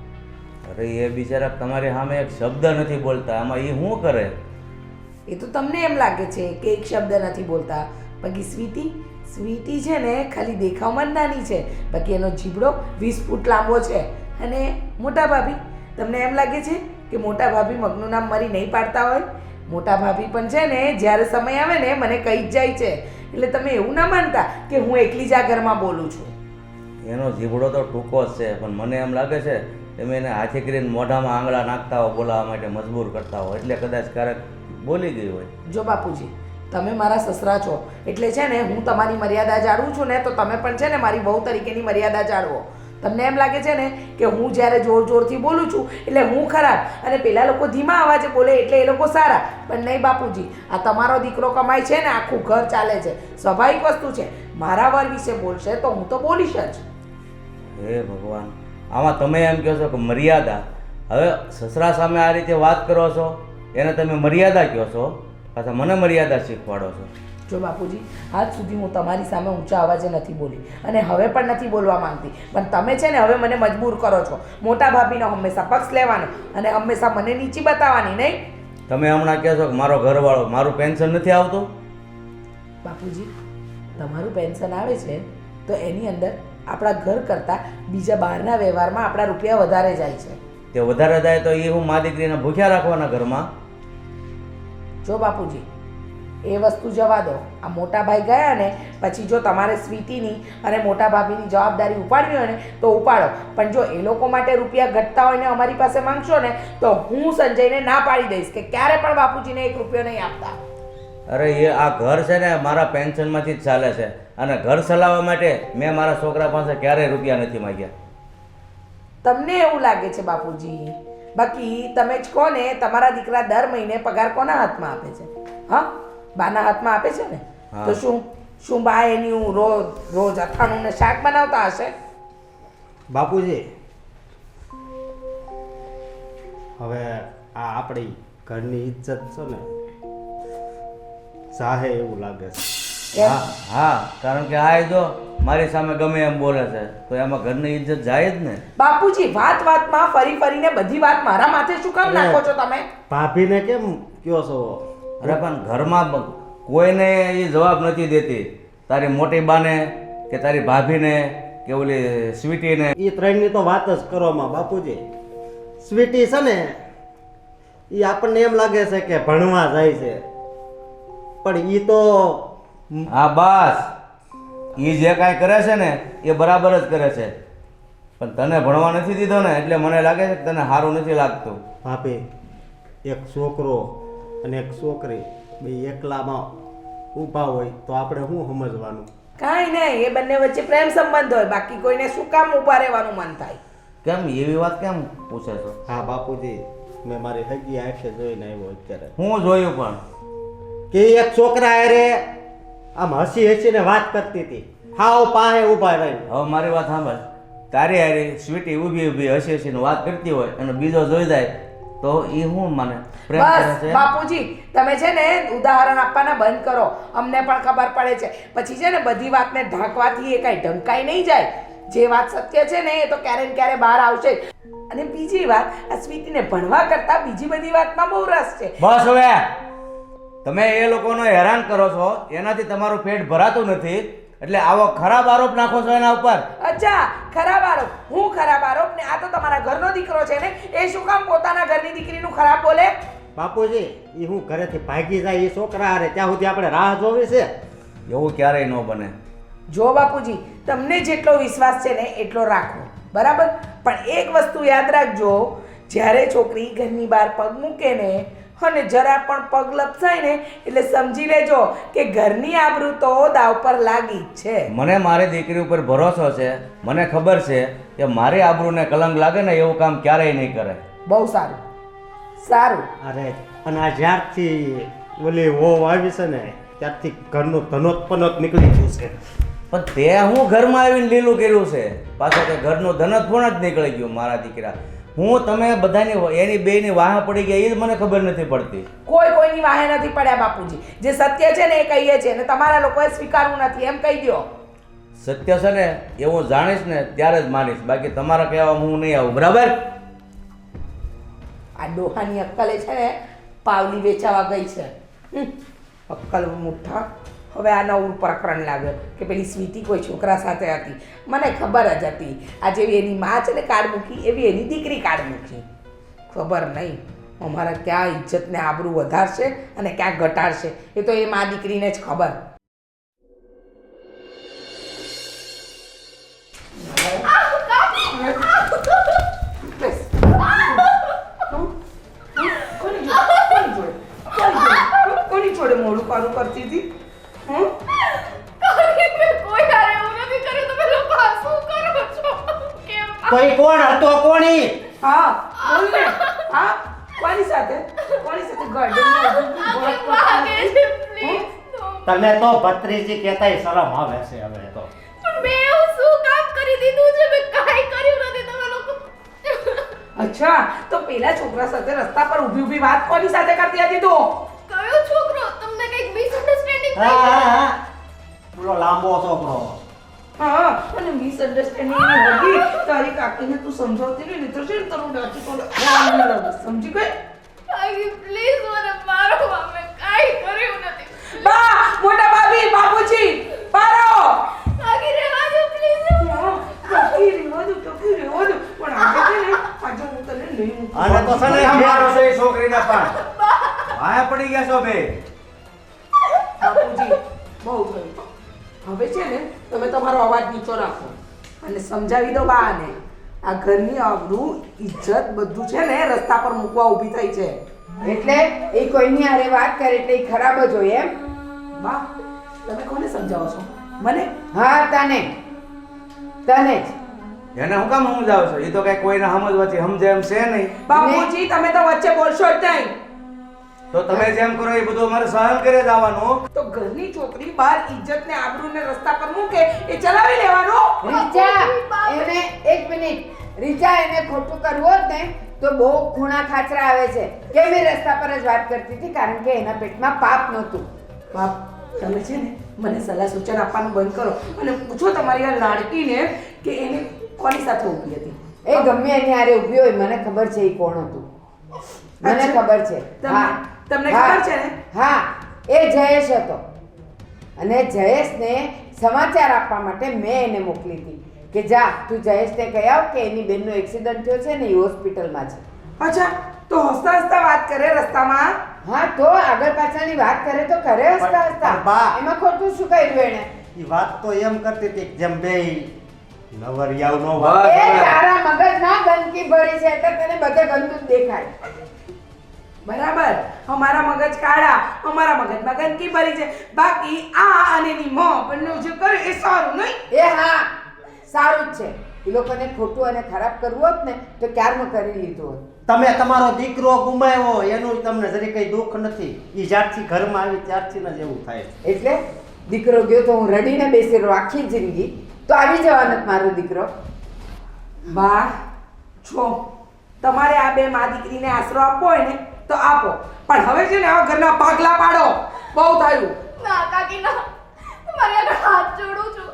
અરે એ બિચારા તમારી સામે એક શબ્દ નથી બોલતા, આમાં એ શું કરે? એ તો તમને એમ લાગે છે કે એક શબ્દ નથી બોલતા, બાકી સ્વીટી છે ને ખાલી દેખાવમાં જ નાની છે, બાકી એનો જીબડો 20 ફૂટ લાંબો છે. અને મોટા ભાભી, તમને એમ લાગે છે કે મોટા ભાભી મગનું નામ મારી નહીં પાડતા હોય? મોટા ભાભી પણ છે ને જ્યારે સમય આવે ને મને કહી જ જાય છે. એટલે તમે એવું ના માનતા કે હું એકલી જ આ ઘરમાં બોલું છું. એનો જીભડો તો ટૂંકો જ છે, પણ મને એમ લાગે છે તમે એને હાથે કરીને મોઢામાં આંગળા નાખતા હો, બોલાવવા માટે મજબૂર કરતા હો, એટલે કદાચ ક્યારેક બોલી ગઈ હોય. જો બાપુજી, તમે મારા સસરા છો એટલે છે ને હું તમારી મર્યાદા જાળવું છું ને, તો તમે પણ છે ને મારી વહુ તરીકેની મર્યાદા જાળવો. તમને એમ લાગે છે ને કે હું જ્યારે જોર જોરથી બોલું છું એટલે હું ખરાબ, અને પેલા લોકો ધીમા અવાજે બોલે એટલે એ લોકો સારા. પણ નહીં બાપુજી, આ તમારો દીકરો કમાય છે ને આખું ઘર ચાલે છે, સ્વાભાવિક વસ્તુ છે. મારા વર વિશે બોલશે તો હું તો બોલીશ જ. હે ભગવાન, આમાં તમે એમ કહો છો કે મર્યાદા? હવે સસરા સામે આ રીતે વાત કરો છો, એને તમે મર્યાદા કહો છો, પાછા મને મર્યાદા શીખવાડો છો. જો બાપુજી, આજ સુધી હું તમારી સામે ઊંચા અવાજે નથી બોલી અને હવે પણ નથી બોલવા માંગતી, પણ તમે છે ને હવે મને મજબૂર કરો છો. મોટા ભાભીનો હંમેશા પક્ષ લેવાનો અને હંમેશા મને નીચી બતાવવાની, નહીં? તમે હમણાં કહો છો કે મારો ઘરવાળો, મારું પેન્શન નથી આવતું? બાપુજી, તમારું પેન્શન આવે છે તો એની અંદર આપણા ઘર કરતાં બીજા બહારના વ્યવહારમાં આપણા રૂપિયા વધારે જાય છે. તે વધારે જાય તો એ હું મા દીકરીને ભૂખ્યા રાખવાના ઘરમાં? જો બાપુજી, એ વસ્તુ જવા દો. આ મોટા ભાઈ ગયા ને પછી જો તમારે સ્વીટીની અને મોટા ભાભીની જવાબદારી ઉપાડવી હોય ને તો ઉપાડો, પણ જો એ લોકો માટે રૂપિયા ઘટતા હોય ને અમારી પાસે માંગશો ને તો હું સંજયને ના પાડી દઈશ કે ક્યારે પણ બાપુજીને 1 રૂપિયો નહીં આપતા. અરે એ આ ઘર છે ને મારા પેન્શનમાંથી જ ચાલે છે, અને ઘર ચલાવવા માટે મેં મારા છોકરા પાસે ક્યારેય રૂપિયા નથી માંગ્યા. તમને એવું લાગે છે બાપુજી, બાકી તમે જ કહો ને તમારા દીકરા દર મહિને પગાર કોના હાથમાં આપે છે? હા, બાના હાથમાં આપે છે ને? તો શું બા એની રોજ અથાણું ને શાક બનાવતા હશે? બાપુજી, હવે આ આપણી ઘરની ઇજ્જત છે ને ચાહે એવું લાગે છે. હા હા, કારણ કે આ જો મારી સામે ગમે એમ બોલે છે તો એમાં ઘરની ઇજ્જત જાય જ ને. બાપુજી, વાતમાં ફરી ફરીને બધી વાત મારા માથે શું કામ નાખો છો તમે? ભાભીને કેમ કયો છો? અરે પણ ઘરમાં કોઈને એ જવાબ નથી દેતી, તારી મોટી બાને કે તારી ભાભીને કે ઓલી સ્વીટીને. એ ત્રણની તો વાત જ કરવામાં બાપુજી. સ્વીટી છે ને એ આપણને એમ લાગે છે કે ભણવા જાય છે, પણ એ તો હા બસ, એ જે કાંઈ કરે છે ને એ બરાબર જ કરે છે, પણ તને ભણવા નથી દીધો ને એટલે મને લાગે છે કે તને સારું નથી લાગતું. ભાભી, એક છોકરો અને એક છોકરી બે એકલામાં ઊભા હોય તો આપણે શું સમજવાનું? કાંઈ નહીં, એ બંને વચ્ચે પ્રેમ સંબંધ હોય, બાકી કોઈને શું કામ ઊભા રહેવાનું મન થાય? કેમ એવી વાત કેમ પૂછે છો? હા બાપુજી, મેં મારી હગી આંખે જોઈને આવ્યો અત્યારે હું જોયું પણ કે એક છોકરા અરે આમ હસી હસીને વાત કરતી હતી, હાવ પાસે ઊભા રહી. હવે મારી વાત સાંભળ, તારી હારી સ્વીટી ઊભી ઊભી હસી હસીને વાત કરતી હોય અને બીજો જોઈ જાય તો એ શું માને? પ્રેમ કરે બસ છે? બાપુજી, તમે છે ને ઉદાહરણ આપવાના બંધ કરો, અમને પણ ખબર પડે છે. પછી છે ને બધી વાતને ઢાંકવાથી એ કાંઈ ઢંકાઈ નહીં જાય. જે વાત સત્ય છે ને એ તો ક્યારે ને ક્યારે બહાર આવશે જ. અને બીજી વાત, આ સ્વીટીને ભણવા કરતા બીજી બધી વાતમાં બહુ રસ છે. બસ હવે તમે એ લોકોને હેરાન કરો છો, એનાથી તમારું પેટ ભરાતું નથી, એટલે આવો ખરાબ આરોપ નાખો છો એના ઉપર. અચ્છા, ખરાબ આરોપ? હું ખરાબ આરોપ? ને આ તો તમારા ઘરનો દીકરો છે ને, એ શું કામ પોતાના ઘરની દીકરીનું ખરાબ બોલે? બાપુજી, એ હું ઘરેથી ભાગી જાય એ છોકરા અરે ત્યાં સુધી આપણે રાહ જોવી છે? એવું ક્યારેય ન બને. જો બાપુજી, તમને જેટલો વિશ્વાસ છે ને એટલો રાખો, બરાબર? પણ એક વસ્તુ યાદ રાખજો, જ્યારે છોકરી ઘરની બહાર પગ મૂકે ને અને જરા પણ પગ લપસાય ને એટલે સમજી લેજો કે ઘરની આબરૂ તો દાવ પર લાગી જ છે. મને મારી દીકરી ઉપર ભરોસો છે, મને ખબર છે કે મારી આબરૂને કલંક લાગે ને એવું કામ ક્યારેય નહીં કરે. બહુ સારું, સારું. અરે અને આ જ્યારથી ઓલી વહુ આવી છે ને ત્યારથી ઘરનું ધનોત નીકળી ગયું છે. પણ તે હું ઘરમાં આવીને લીલું કર્યું છે, પાછો કે ઘરનું ધનત પણ જ નીકળી ગયું મારા દીકરા. હું તમે બધાની એની બેની વાહ પડી ગયા એ જ મને ખબર નથી પડતી. કોઈ કોઈની વાહે નથી પડ્યા બાપુજી. જે સત્ય છે ને એ કહીએ છે ને તમારા લોકોએ સ્વીકારવું નથી, એમ કહી દો. સત્ય છે ને એ હું જાણીશ ને ત્યારે જ માનીશ, બાકી તમારા કહેવામાં હું નહીં આવું, બરાબર? આ ડોહાની અક્કલે છે ને પાવલી વેચાવા ગઈ છે. અક્કલ મુઠ્ઠા. હવે આ નવું પ્રકરણ લાવ્યો કે પેલી સ્વીટી કોઈ છોકરા સાથે હતી. મને ખબર જ હતી, આ જેવી એની માં છે ને કાર્ડ મૂકી એવી એની દીકરી કાર્ડ મૂકી. ખબર નહીં અમારા ક્યાં ઇજ્જતને આબરૂ વધારશે અને ક્યાં ઘટાડશે, એ તો એ માં દીકરીને જ ખબર. કોની જોડે મોડું પાડું કરતી હતી? કોઈ હારે એવું નથી કર્યું, તમે લોકો આ શું કરો છો? કેમ? કોઈ કોણ હતો? કોણી? હા બોલ ને. હા, કોની સાથે? કોની સાથે આગે ભાગે છે, please. તમે તો ભત્રીજી કહેતાય શરમ આવે છે હવે તો. પણ મેં એવું શું કામ કરી દીધું છે? મેં કાંઈ કર્યું નથી. તમે લોકો અચ્છા, તો પેલા છોકરા સાથે રસ્તા પર ઊભી ઊભી વાત કોની સાથે કરતી હતી તું? કયો છોકરો? તમને કંઈક મિસઅન્ડરસ્ટેન્ડિંગ હા થઈ હા છે? હા, પેલો લાંબો છોકરો. હા, અને મિસઅન્ડરસ્ટેન્ડિંગ હતી તારી કાકીને તું સમજાવતી નહીં તો છે ને તારું ડાચું તો સમજી ગઈ? આગે પ્લીઝ મને મારો. મેં કાંઈ કર્યું નથી. બા, મોટા ભાભી, બાપુજી, પારો. આગે રહેવા દો પ્લીઝ. ટકી રેવા દો, પણ આજે છે ને આજે હું તને નહીં મૂકું. અને તો છે ને કેમ મારો છો એ છોકરીને પણ? વાહ પડી ગયા છો બે. બાપુજી, બહુ થયું. હવે છે ને તમે તમારો અવાજ નીચો રાખો અને સમજાવી દો બાને. આ ઘરની આબરૂ ઇજ્જત બધું છે ને રસ્તા પર મૂકવા ઊભી થઈ છે. એટલે એ કોઈની હારે વાત કરે એટલે એ ખરાબ જ હોય એમ? બા, તમે કોને સમજાવો છો? મને? હા, તને જ. એને હું કામ સમજાવો છો? એ તો કઈ કોઈને સમજવાથી સમજે એમ છે નહીં. બાપુજી, તમે તો વચ્ચે બોલશો જ નહીં. તો તમે જેમ કરો એ બધું અમારે સહન કરે જવાનું. તો ઘરની છોકરી બહાર ઇજ્જત ને આબરૂ ને રસ્તા પર મૂકે એ ચલાવી લેવાનું. રીચા, એને એક મિનિટ. રીચા, એને ખોટું કરવું હોત ને તો બહુ ખૂણા ખાચરા આવે છે. કેમ એ રસ્તા પર જ વાત કરતી હતી? કારણ કે એના પેટમાં પાપ નહોતું. બાપ, તમે છે ને મને સલાહ સૂચન આપવાનું બંધ કરો અને પૂછો તમારી આ લાડકીને કે એને કોની સાથે ઊભી હતી. એ ગમે એની હારે ઊભી હોય, મને ખબર છે એ કોણ હતું. મને અચ્છા. ખબર છે. તમને હા. ખબર છે ને? હા, એ જયેશ હતો અને જયેશને સમાચાર આપવા માટે મેં એને મોકલી હતી કે જા તું જયેશને કહી આવ કે એની બેનનો એક્સિડન્ટ થયો છે ને એ હોસ્પિટલમાં છે. અચ્છા, તો હસતા હસતા વાત કરે રસ્તામાં? હા, તો આગળ પાછળની વાત કરે તો કરે હસતા હસતા. પણ બા. એમાં ખોટું શું કર્યું એને? એ વાત તો એમ કરતી હતી કે જેમ બે નવરિયાઓનો બસ. વાત. એ તારા મગજમાં ગંદકી ભરી છે એટલે તને બધે ગંદુ જ દેખાય. બરાબર, અમારા મગજ કાળા, અમારા મગજમાં ગંદકી ભરી છે. બાકી આ અને એની માં બંને જે કરે એ સારું નહીં. એ હા, સારું જ છે. એ લોકોને ખોટું અને ખરાબ કરવું હોત ને તો ક્યારનું કરી લીધું હોત. તમે તમારો દીકરો ગુમાવ્યો એનું તમને જરી કંઈ દુઃખ નથી. એ જ્યારથી ઘરમાં આવી ત્યારથી જ એવું થાય છે. એટલે દીકરો ગયો તો હું રડીને બેસી રહું આખી જિંદગી, તો આવી જવાનો જ મારો દીકરો. બા છો, તમારે આ બે મા દીકરીને આશરો આપવો હોય ને તો આપો, પણ હવે છે ને આ ઘરના ભાગલા પાડો. બહુ થયું. ના કાકી ના, તમારી આગળ હાથ જોડું છું,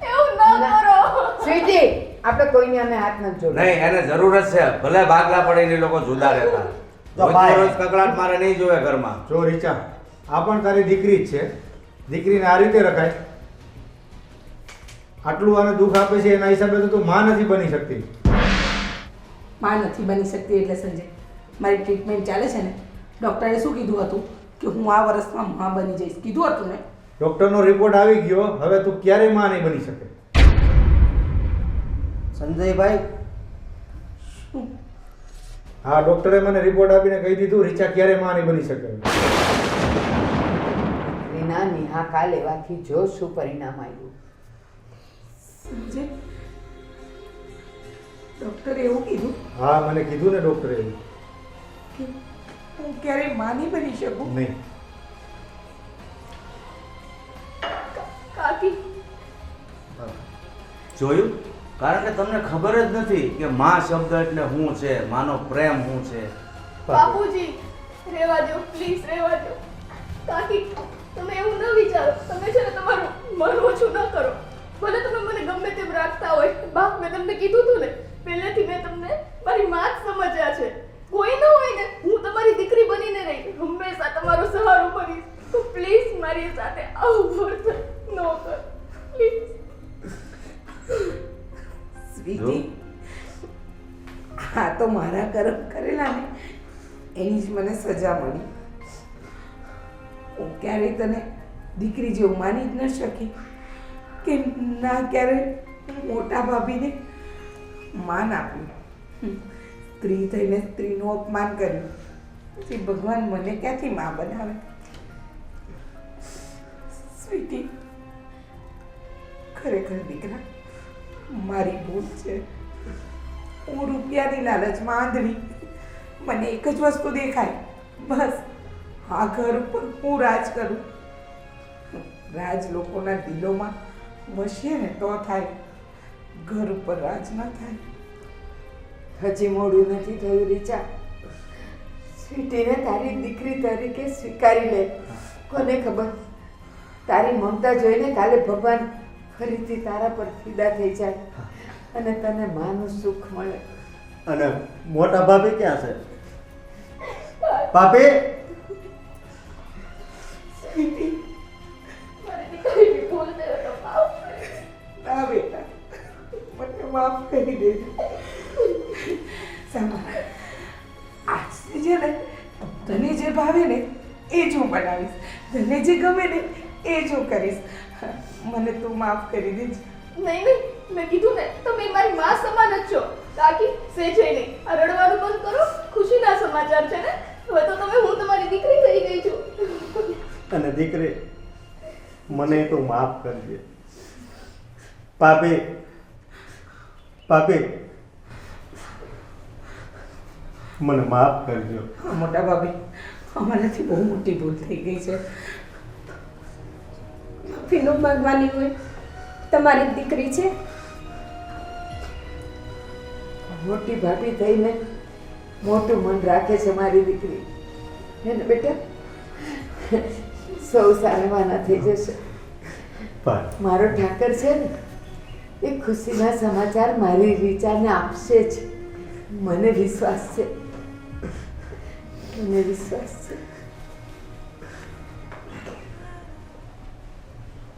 એવું ન કરો. સ્વીટી, આપણે કોઈની અમે હાથ નથી જોડતા. નહીં, એને જરૂર જ છે. ભલે ભાગલા પડીને એ લોકો જુદા રહેતા. રોજ કકડાટ મારે નહીં જોવે ઘરમાં. જો રીચા, આ પણ તારી દીકરી જ છે. દીકરીને આ રીતે રખાય? આટલું આને દુઃખ આપે છે એના હિસાબે તો તું માં નથી બની શકતી. માં નથી બની શકતી એટલે સંજય, મારી ટ્રીટમેન્ટ ચાલે છે ને, ડૉક્ટરે શું કીધું હતું કે હું આ વર્ષમાં માં બની જઈશ, કીધું હતું ને. ડૉક્ટરનો રિપોર્ટ આવી ગયો, હવે તું ક્યારેય માં નહીં બની શકે. સંજયભાઈ, હા, ડૉક્ટરે મને રિપોર્ટ આપીને કહી દીધું રીચા ક્યારેય માં નહીં બની શકે. રીનાની હા કાલ લેવાથી જો શું પરિણામ આવ્યું. સંજય, ડૉક્ટરે એવું કીધું હા, મને કીધું ને ડૉક્ટરે એવું. કે હું ક્યારેય માં નહીં બની શકું. નહીં. કાકી, જોયું? કારણ કે તમને ખબર જ નથી કે માં શબ્દ એટલે શું છે, માનો પ્રેમ શું છે. બાપુજી રહેવા દો, પ્લીઝ રહેવા દો. કાકી, તમે એવું ન વિચારો. તમે છે ને તમારું મન ઓછું ન કરો. ભલે તમે મને ગમે તેમ રાખતા હોય. બાપ, મેં તમને કીધું હતું ને, પહેલેથી મેં તમને મારી માં જ સમજ્યા છે. કોઈ ન હોય ને, હું તમારી દીકરી બનીને રહી, હંમેશા તમારો સહારો બનીશ. તો પ્લીઝ મારી સાથે આવું વર્તન ન કરો, પ્લીઝ. સ્વીટી, હા તો મારા કર્મ કરેલા ને એની જ મને સજા મળી. હું ક્યારેય તને દીકરી જેવું માની જ ન શકી કે ના ક્યારેય મોટા ભાભીને માન આપ્યું. સ્ત્રી થઈને સ્ત્રીનું અપમાન કર્યું. પછી ભગવાન મને ક્યાંથી માં બનાવે. સ્વીટી, ખરેખર દીકરા મારી ભૂલ છે. હું રૂપિયાની લાલચમાં આંધળી. મને એક જ વસ્તુ દેખાય, બસ આ ઘર ઉપર હું રાજ કરું. રાજ લોકોના દિલોમાં વસીએ ને તો થાય, ઘર ઉપર રાજ ના થાય. હજી મોડું નથી થયું રીચા. સ્વીટીને તારી દીકરી તરીકે સ્વીકારી લે. કોને ખબર, તારી મમતા જોઈને કાલે ભગવાન ફરીથી તારા પર ફિદા થઈ જાય અને તને માનું સુખ મળે. અને મોટા ભાભી ક્યાં છે? ભાભી, સ્વીટી, મારી દીકરીની ભૂલ છે તો માફ કરો. ના બેટા, મને માફ કરી દેજો. સાંભળ, આજથી છે ને તને જે ભાવે ને એ જ હું બનાવીશ, તને જે ગમે ને એ જ હું કરીશ. મને તું માફ કરી દેજે. નહીં નહીં, મેં કીધું ને, તમે મારી માં સમાન જ છો. કાકી, સેજે નહીં. આ રડવાનું બંધ કરો. ખુશીના સમાચાર છે ને. હવે તો હું તમારી દીકરી થઈ ગઈ છું. અને દીકરી, મને તો માફ કરજે. ભાભી, ભાભી, મને માફ કરજો. મોટા ભાભી, અમારાથી બહુ મોટી ભૂલ થઈ ગઈ છે. માફીનું માંગવાની હોય, તમારી દીકરી છે. મોટી ભાભી થઈને મોટું મન રાખે છે મારી દીકરી. હે ને બેટા? સૌ સારવાના થઈ જશે. મારો ઠાકર છે ને, એ ખુશીના સમાચાર મારી રીચાને આપશે જ. મને વિશ્વાસ છે, મને વિશ્વાસ છે.